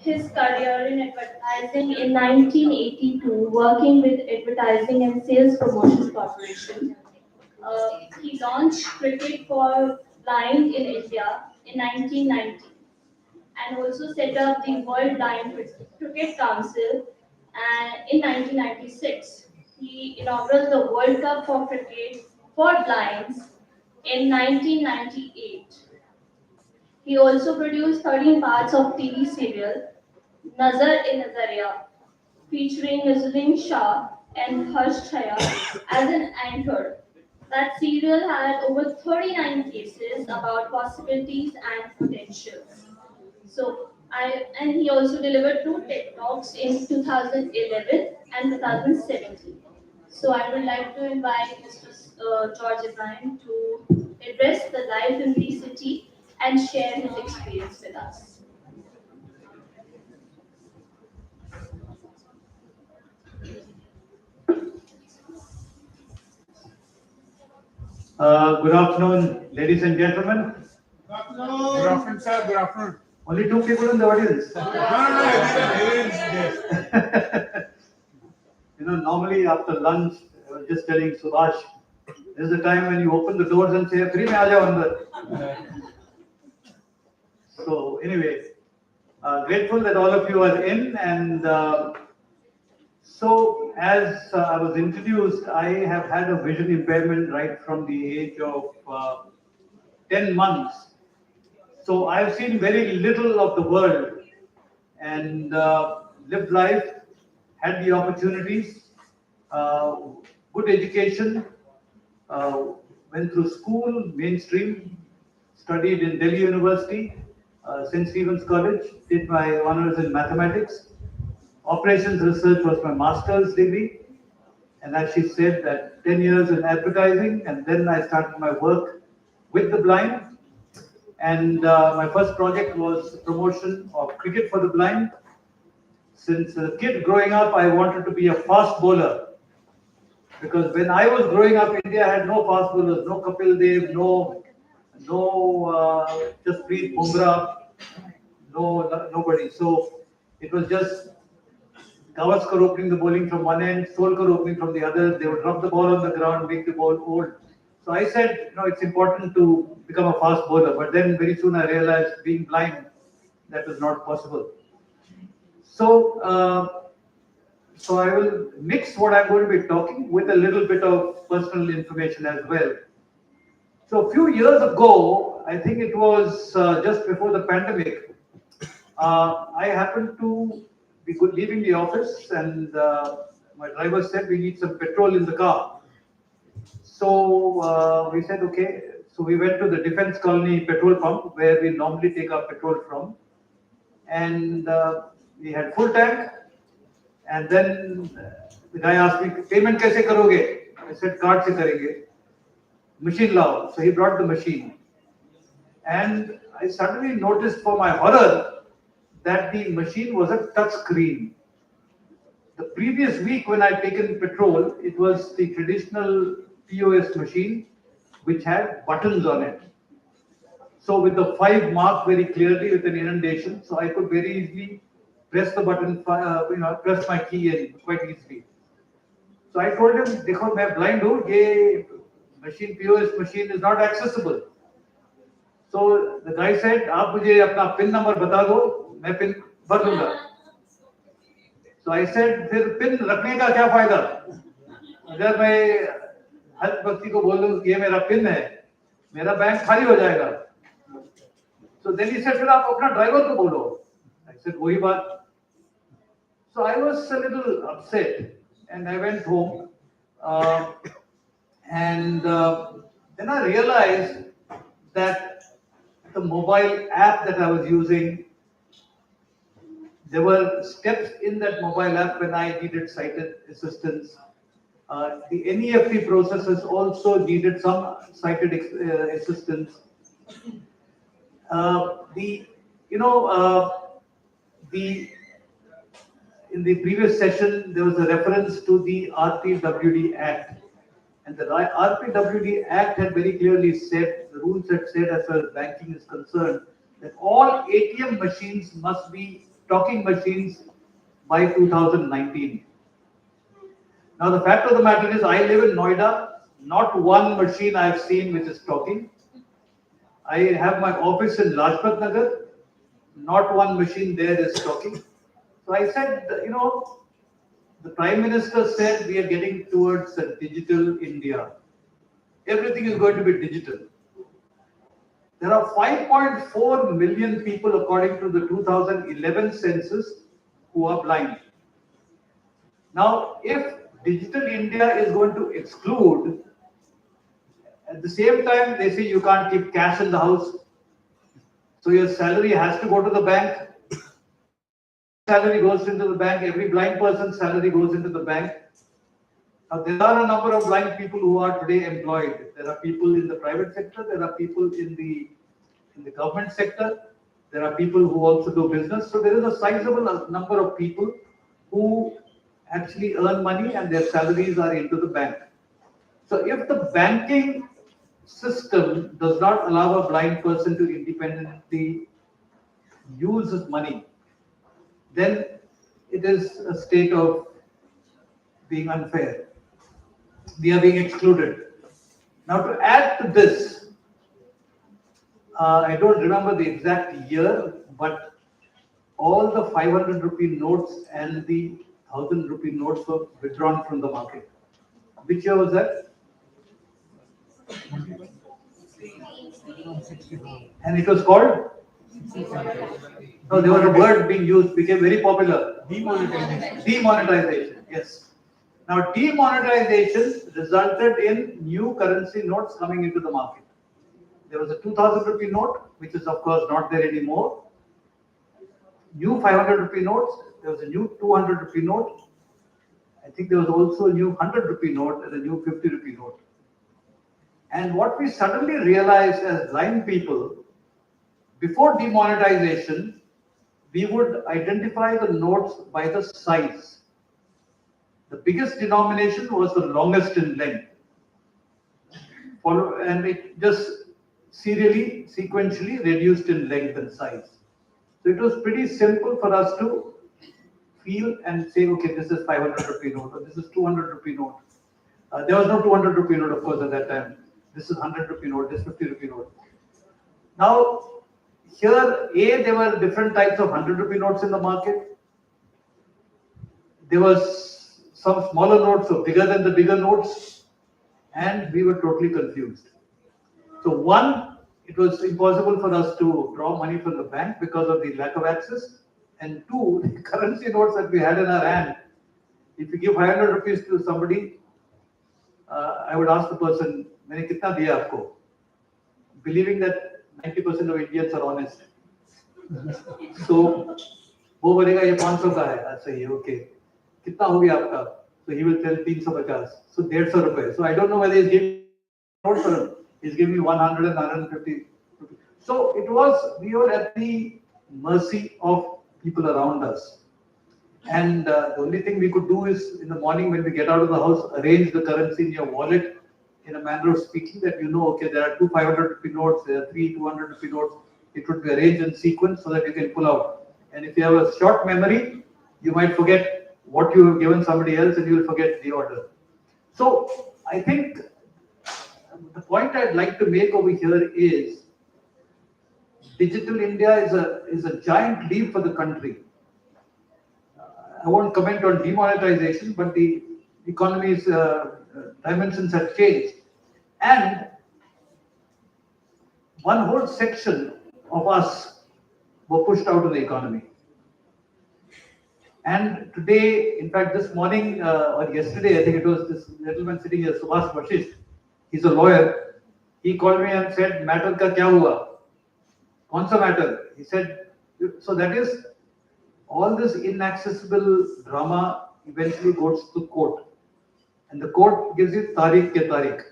his career in advertising in 1982, working with Advertising and Sales Promotion Corporation. He launched cricket for blind in India in 1990 and also set up the World Blind Cricket Council in 1996. He inaugurated the World Cup for cricket for blinds in 1998. He also produced 13 parts of TV serial Nazar-e-Nazariya, featuring Nazuddin Shah and Harsh Chaya as an anchor. That serial had over 39 cases about possibilities and potentials. And he also delivered two TED Talks in 2011 and 2017. So I would like to invite Mr. George Ibrahim to address the life in the city and share his experience with us. Good afternoon, ladies and gentlemen. Good afternoon, sir. Good afternoon. Only two people in the audience. No, everyone is there. Normally after lunch, I was just telling Subhash, this is the time when you open the doors and say, "Free mein aa jao andar." So anyway, grateful that all of you are in, and so as I was introduced, I have had a vision impairment right from the age of 10 months. So I've seen very little of the world and lived life, had the opportunities, good education, went through school, mainstream, studied in Delhi University, St. Stephen's College, did my honors in mathematics. Operations research was my master's degree. And as she said, that 10 years in advertising, and then I started my work with the blind. And my first project was promotion of cricket for the blind. Since a kid growing up, I wanted to be a fast bowler. Because when I was growing up, India had no fast bowlers, no Kapil Dev, no Jasprit Bumrah, nobody. So it was just Gavaskar opening the bowling from one end, Solkar opening from the other. They would rub the ball on the ground, make the ball old. So I said, it's important to become a fast bowler. But then very soon I realized being blind, that was not possible. So, so I will mix what I'm going to be talking with a little bit of personal information as well. So a few years ago, I think it was just before the pandemic, I happened to be leaving the office, and my driver said we need some petrol in the car. So we said, okay. So we went to the Defense Colony petrol pump where we normally take our petrol from. And we had full tank. And then the guy asked me, payment kaise karoge? I said, card se karenge. Machine lao. So he brought the machine. And I suddenly noticed, for my horror, that the machine was a touch screen. The previous week when I'd taken petrol, it was the traditional POS machine which had buttons on it. So with the 5 marked very clearly with an indentation, so I could very easily press the button, press my key in quite easily. So I told him, "Dekho, main blind hu, ye machine, POS machine is not accessible." So the guy said, "Aap mujhe apna PIN number bata do, main PIN भर दूंगा." So I said, फिर pin रखने का क्या फायदा? अगर मैं हर व्यक्ति को बोल दूं कि ये मेरा पिन है, मेरा बैंक खाली हो जाएगा. So then he said, फिर आप अपना ड्राइवर को बोलो. I said, वही बात. So I was a little upset, and I went home, and then I realized that the mobile app that I was using, there were steps in that mobile app when I needed sighted assistance. The NEFT processes also needed some sighted assistance. In the previous session, there was a reference to the RPWD Act. And the RPWD Act had very clearly said, the rules had said, as far as banking is concerned, that all ATM machines must be talking machines by 2019. Now the fact of the matter is, I live in Noida. Not one machine I have seen which is talking. I have my office in Lajpat Nagar. Not one machine there is talking. So I said, the Prime Minister said we are getting towards a digital India. Everything is going to be digital. There are 5.4 million people, according to the 2011 census, who are blind. Now, if digital India is going to exclude, at the same time, they say you can't keep cash in the house. So your salary has to go to the bank. Salary goes into the bank. Every blind person's salary goes into the bank. Now, there are a number of blind people who are today employed. There are people in the private sector. There are people in the government sector. There are people who also do business. So there is a sizable number of people who actually earn money and their salaries are into the bank. So if the banking system does not allow a blind person to independently use his money, then it is a state of being unfair. We are being excluded. Now to add to this, I don't remember the exact year, but all the 500 rupee notes and the 1000 rupee notes were withdrawn from the market. Which year was that? And it was called? No, there was a word being used, became very popular. Demonetization. Demonetization, yes. Now, demonetization resulted in new currency notes coming into the market. There was a 2000 rupee note, which is of course not there anymore. New 500 rupee notes, there was a new 200 rupee note. I think there was also a new 100 rupee note and a new 50 rupee note. And what we suddenly realized as blind people, before demonetization, we would identify the notes by the size. The biggest denomination was the longest in length. And it just sequentially reduced in length and size. So it was pretty simple for us to feel and say, okay, this is 500 rupee note or this is 200 rupee note. There was no 200 rupee note, of course, at that time. This is 100 rupee note, this 50 rupee note. Now, here, there were different types of 100 rupee notes in the market. There was some smaller notes, so bigger than the bigger notes, and we were totally confused. So one, it was impossible for us to draw money from the bank because of the lack of access. And two, the currency notes that we had in our hand, if you give 500 rupees to somebody, I would ask the person, "Maine kitna diya aapko?" Believing that 90% of Indians are honest. So, वो बोलेगा ये 500 का है, सही है, okay. कितना हो गया आपका? So he will tell 350. So 150 रुपए. So I don't know whether he's giving notes or he's giving me 100 and 150. So we were at the mercy of people around us. And the only thing we could do is in the morning when we get out of the house, arrange the currency in your wallet in a manner of speaking that okay, there are two 500 rupee notes, there are three 200 rupee notes. It would be arranged in sequence so that you can pull out. And if you have a short memory, you might forget what you have given somebody else and you will forget the order. So I think the point I'd like to make over here is digital India is a giant leap for the country. I won't comment on demonetization, but the economy's dimensions have changed. And one whole section of us were pushed out of the economy. And today, in fact, this morning or yesterday, I think it was this gentleman sitting here, Subhash Vashisht, he's a lawyer. He called me and said, "Matter ka kya hua? Kaun sa matter?" He said, so that is, all this inaccessible drama eventually goes to court. And the court gives you tarikh ke tarikh.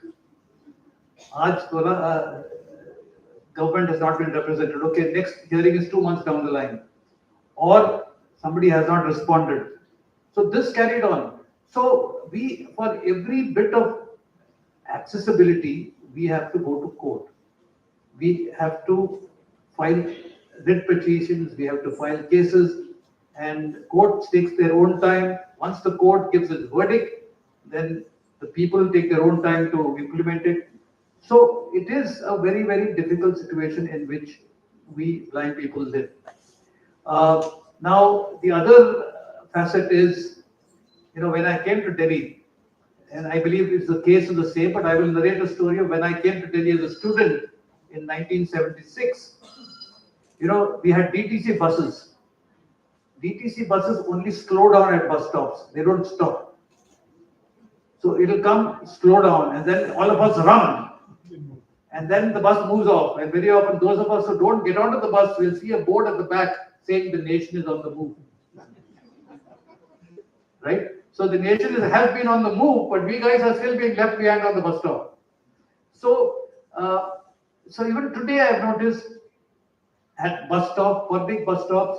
Aaj thoda, government has not been represented. Okay, next hearing is 2 months down the line. Or somebody has not responded. So this carried on. So for every bit of accessibility, we have to go to court. We have to file writ petitions, we have to file cases. and court takes their own time. Once the court gives its verdict, then the people take their own time to implement it. So it is a very, very difficult situation in which we blind people live. Now, the other facet is, when I came to Delhi, and I believe it's the case is the same, but I will narrate a story of when I came to Delhi as a student in 1976. We had DTC buses. DTC buses only slow down at bus stops. They don't stop. So it'll come, slow down, and then all of us run. And then the bus moves off. And very often those of us who don't get onto the bus will see a board at the back saying the nation is on the move. Right? So the nation has been on the move, but we guys are still being left behind on the bus stop. So, so even today I have noticed at bus stops, public bus stops,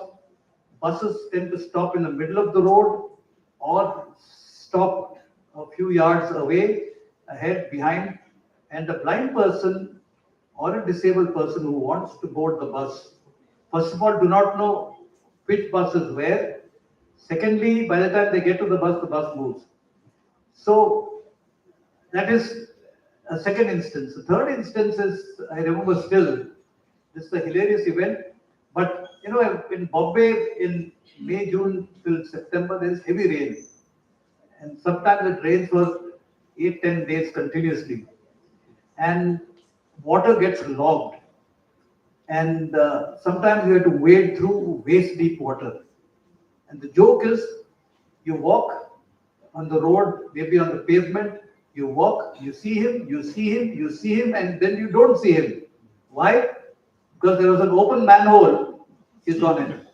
buses tend to stop in the middle of the road or stop a few yards away, ahead, behind, and a blind person or a disabled person who wants to board the bus, first of all, do not know which bus is where. Secondly, by the time they get to the bus moves. So that is a second instance. The third instance is, I remember still, this is a hilarious event, but in Bombay in May, June till September, there is heavy rain. And sometimes it rains for 8-10 days continuously. And water gets logged. And sometimes you have to wade through waist deep water. And the joke is, you walk on the road, maybe on the pavement, you walk, you see him, you see him, you see him, and then you don't see him. Why? Because there was an open manhole, he's gone in.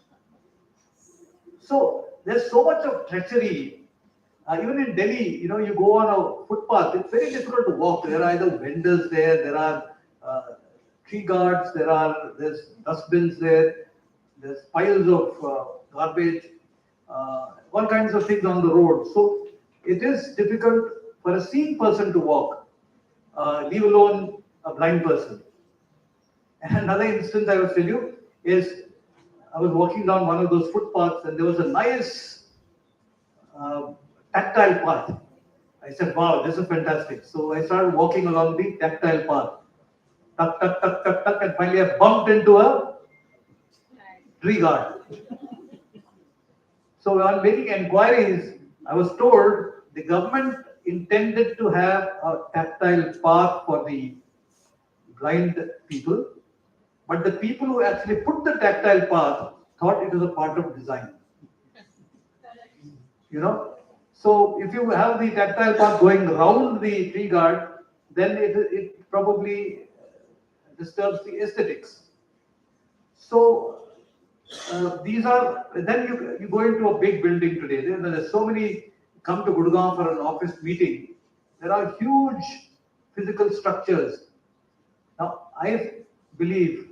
So there's so much of treachery. Even in Delhi, you go on a footpath, it's very difficult to walk. There are either vendors there are tree guards, there's dustbins there's piles of garbage, all kinds of things on the road. So it is difficult for a seeing person to walk, leave alone a blind person. And another instance I will tell you is, I was walking down one of those footpaths and there was a nice tactile path. I said, wow, this is fantastic. So I started walking along the tactile path. Tuck, tuck, tuck, tuck, tuck, and finally I bumped into a tree guard. So on making inquiries, I was told the government intended to have a tactile path for the blind people, but the people who actually put the tactile path thought it was a part of design. So if you have the tactile path going around the tree guard, then it probably disturbs the aesthetics. So these are, then you go into a big building today. There's so many, come to Gurgaon for an office meeting. There are huge physical structures. Now, I believe,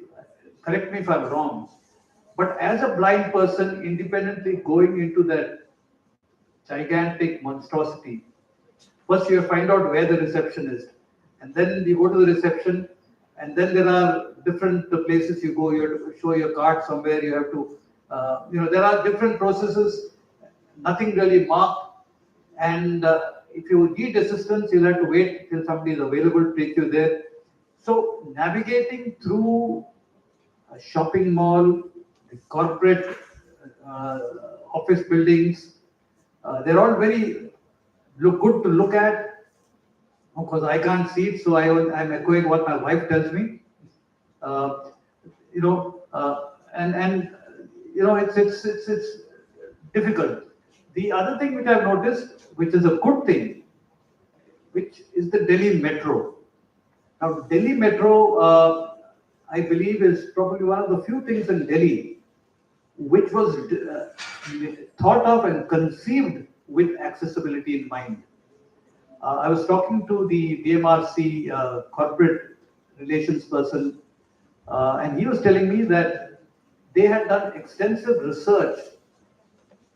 correct me if I'm wrong, but as a blind person independently going into that gigantic monstrosity, first you find out where the reception is, and then you go to the reception, and then there are different places you go. You have to show your card somewhere. You have to, there are different processes. Nothing really marked, and if you need assistance, you'll have to wait till somebody is available to take you there. So navigating through a shopping mall, corporate office buildings, they're all very good to look at. Of course, I can't see it, so I'm echoing what my wife tells me. It's difficult. The other thing which I've noticed, which is a good thing, which is the Delhi Metro. Now, Delhi Metro, I believe, is probably one of the few things in Delhi which was thought of and conceived with accessibility in mind. I was talking to the DMRC corporate relations person, and he was telling me that they had done extensive research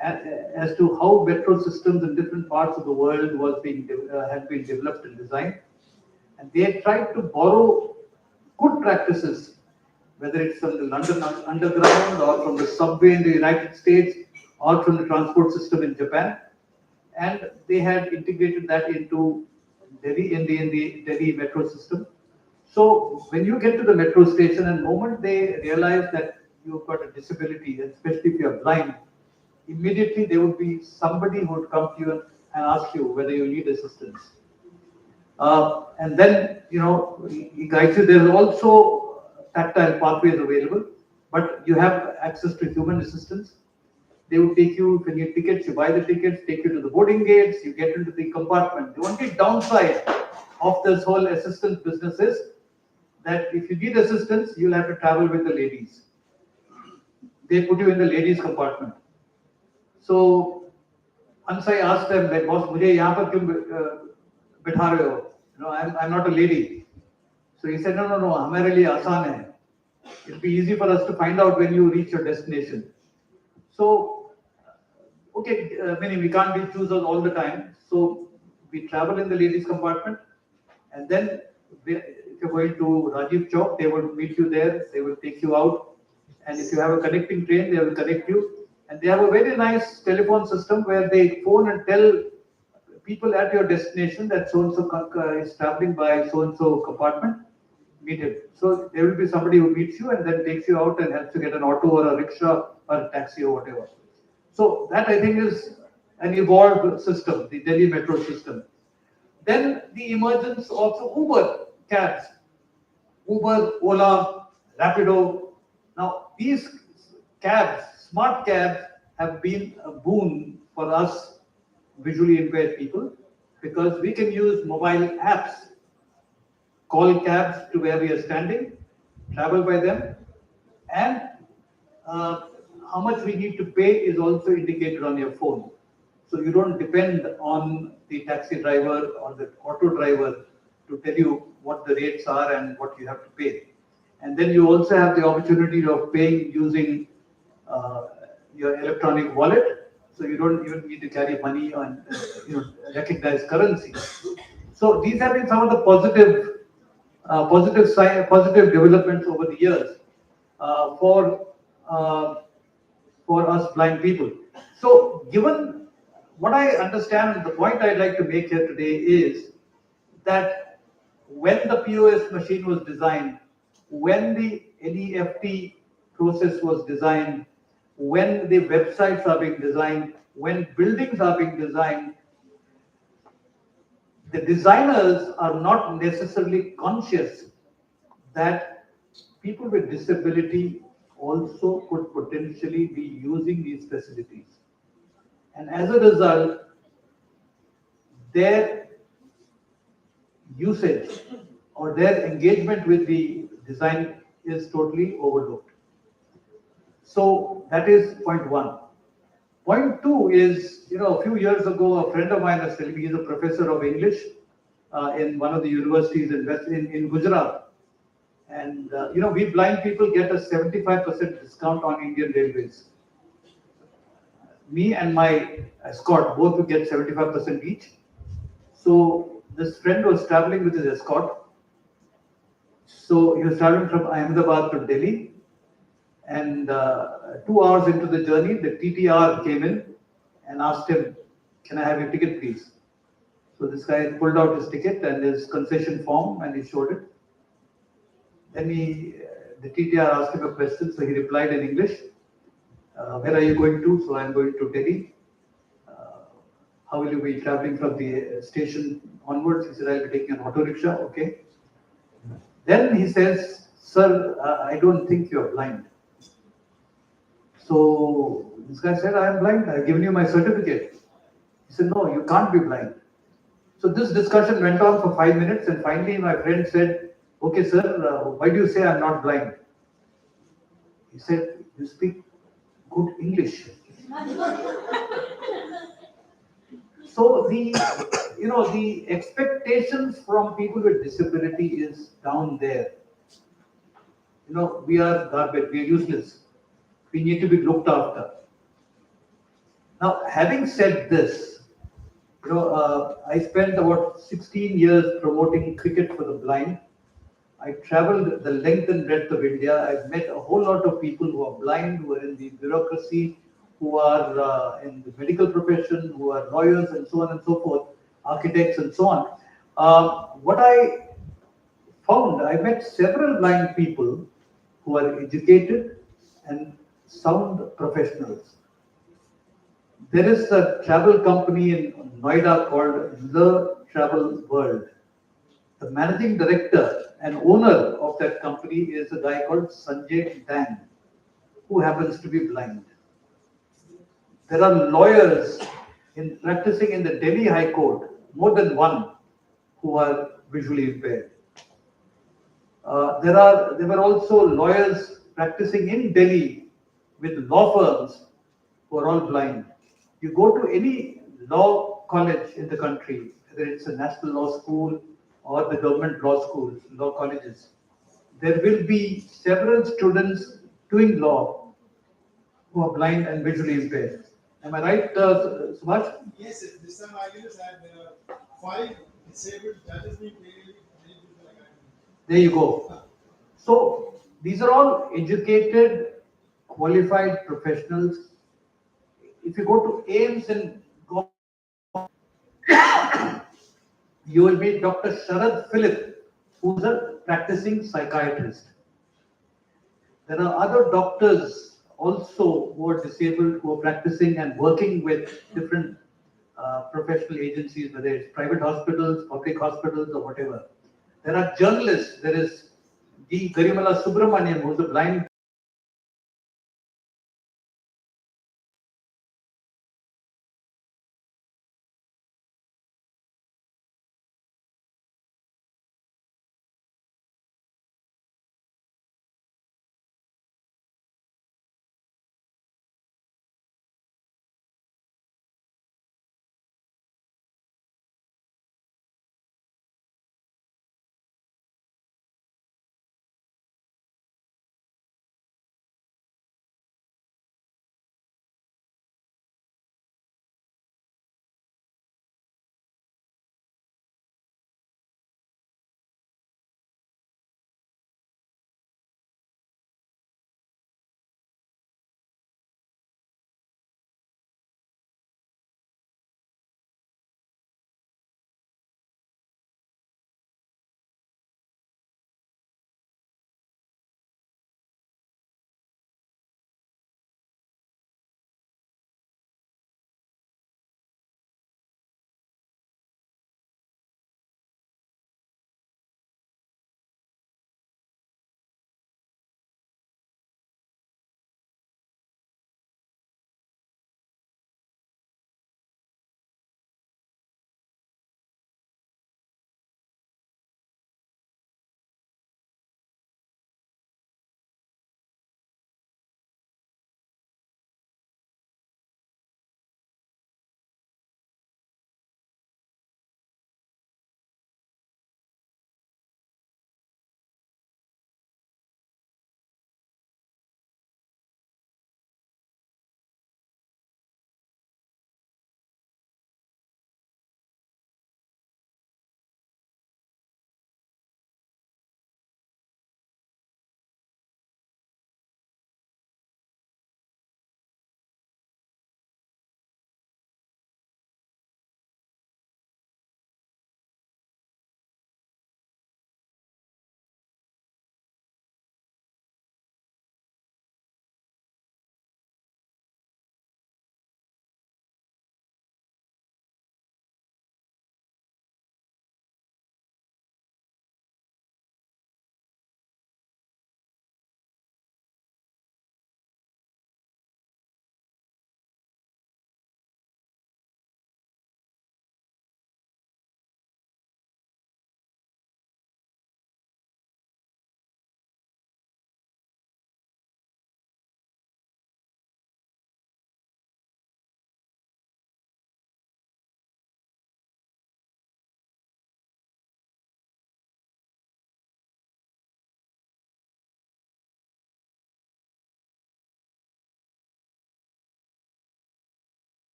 as to how metro systems in different parts of the world had been developed and designed, and they had tried to borrow good practices, whether it's from the London Underground or from the subway in the United States, or from the transport system in Japan, and they had integrated that into Delhi in the Delhi metro system. So when you get to the metro station, and the moment they realize that you've got a disability, especially if you're blind, immediately there would be somebody who would come to you and ask you whether you need assistance. And then, he guides you. There's also tactile pathways available, but you have access to human assistance. They would take you, when you tickets, you buy the tickets, take you to the boarding gates, you get into the compartment. The only downside of this whole assistance business is that if you need assistance, you'll have to travel with the ladies. They put you in the ladies compartment. So once I asked them, like, boss, mujhe yahan par kyun bitha rahe ho? I'm not a lady. So he said, no, hamare liye aasan hai. It'll be easy for us to find out when you reach your destination. So, okay, meaning we can't be choosers all the time. So we travel in the ladies compartment, and then if you're going to Rajiv Chowk, they will meet you there. They will take you out, and if you have a connecting train, they will connect you. And they have a very nice telephone system where they phone and tell people at your destination that so-and-so is traveling by so-and-so compartment, meet him. So there will be somebody who meets you and then takes you out and helps you get an auto or a rickshaw or a taxi or whatever. So that, I think, is an evolved system, the Delhi metro system. Then the emergence of the Uber cabs, Uber, Ola, Rapido. Now these cabs, smart cabs, have been a boon for us visually impaired people, because we can use mobile apps, call cabs to where we are standing, travel by them, and how much we need to pay is also indicated on your phone. So you don't depend on the taxi driver or the auto driver to tell you what the rates are and what you have to pay. And then you also have the opportunity of paying using your electronic wallet. So you don't even need to carry money on recognized currency. So these have been some of the positive developments over the years for us blind people. So given what I understand, the point I'd like to make here today is that when the POS machine was designed, when the NEFT process was designed, when the websites are being designed, when buildings are being designed, the designers are not necessarily conscious that people with disability also could potentially be using these facilities. And as a result, their usage or their engagement with the design is totally overlooked. So that is point one. Point two is, a few years ago, a friend of mine was telling me, he's a professor of English in one of the universities in Gujarat. And, we blind people get a 75% discount on Indian Railways. Me and my escort both would get 75% each. So this friend was traveling with his escort. So he was traveling from Ahmedabad to Delhi. And 2 hours into the journey, the TTR came in and asked him, "Can I have your ticket, please?" So this guy pulled out his ticket and his concession form and he showed it. Then the TTR asked him a question, so he replied in English. Where are you going to? So I'm going to Delhi. How will you be traveling from the station onwards? He said, I'll be taking an auto rickshaw. Okay. Then he says, "Sir, I don't think you're blind." So this guy said, "I am blind. I've given you my certificate." He said, "No, you can't be blind." So this discussion went on for 5 minutes, and finally my friend said, "Okay, sir, why do you say I'm not blind?" He said, "You speak good English." So the expectations from people with disability is down there. We are garbage, we are useless. We need to be looked after. Now, having said this, I spent about 16 years promoting cricket for the blind. I traveled the length and breadth of India. I've met a whole lot of people who are blind, who are in the bureaucracy, who are in the medical profession, who are lawyers and so on and so forth, architects and so on. What I found, I met several blind people who are educated and sound professionals. There is a travel company in Noida called The Travel World. The managing director and owner of that company is a guy called Sanjay Dang, who happens to be blind. There are lawyers practicing in the Delhi High Court, more than one, who are visually impaired. There were also lawyers practicing in Delhi with law firms who are all blind. You go to any law college in the country, whether it's a national law school or the government law schools, law colleges, there will be several students doing law who are blind and visually impaired. Am I right, Subhash? Yes, sir. This time I guess that there are 5 disabled judges being paid. There you go. So these are all educated, qualified professionals. If you go to AIMS and go, you will meet Dr. Sharad Philip, who's a practicing psychiatrist. There are other doctors also who are disabled, who are practicing and working with different professional agencies, whether it's private hospitals, public hospitals, or whatever. There are journalists. There is G. Garimala Subramanian, who's a blind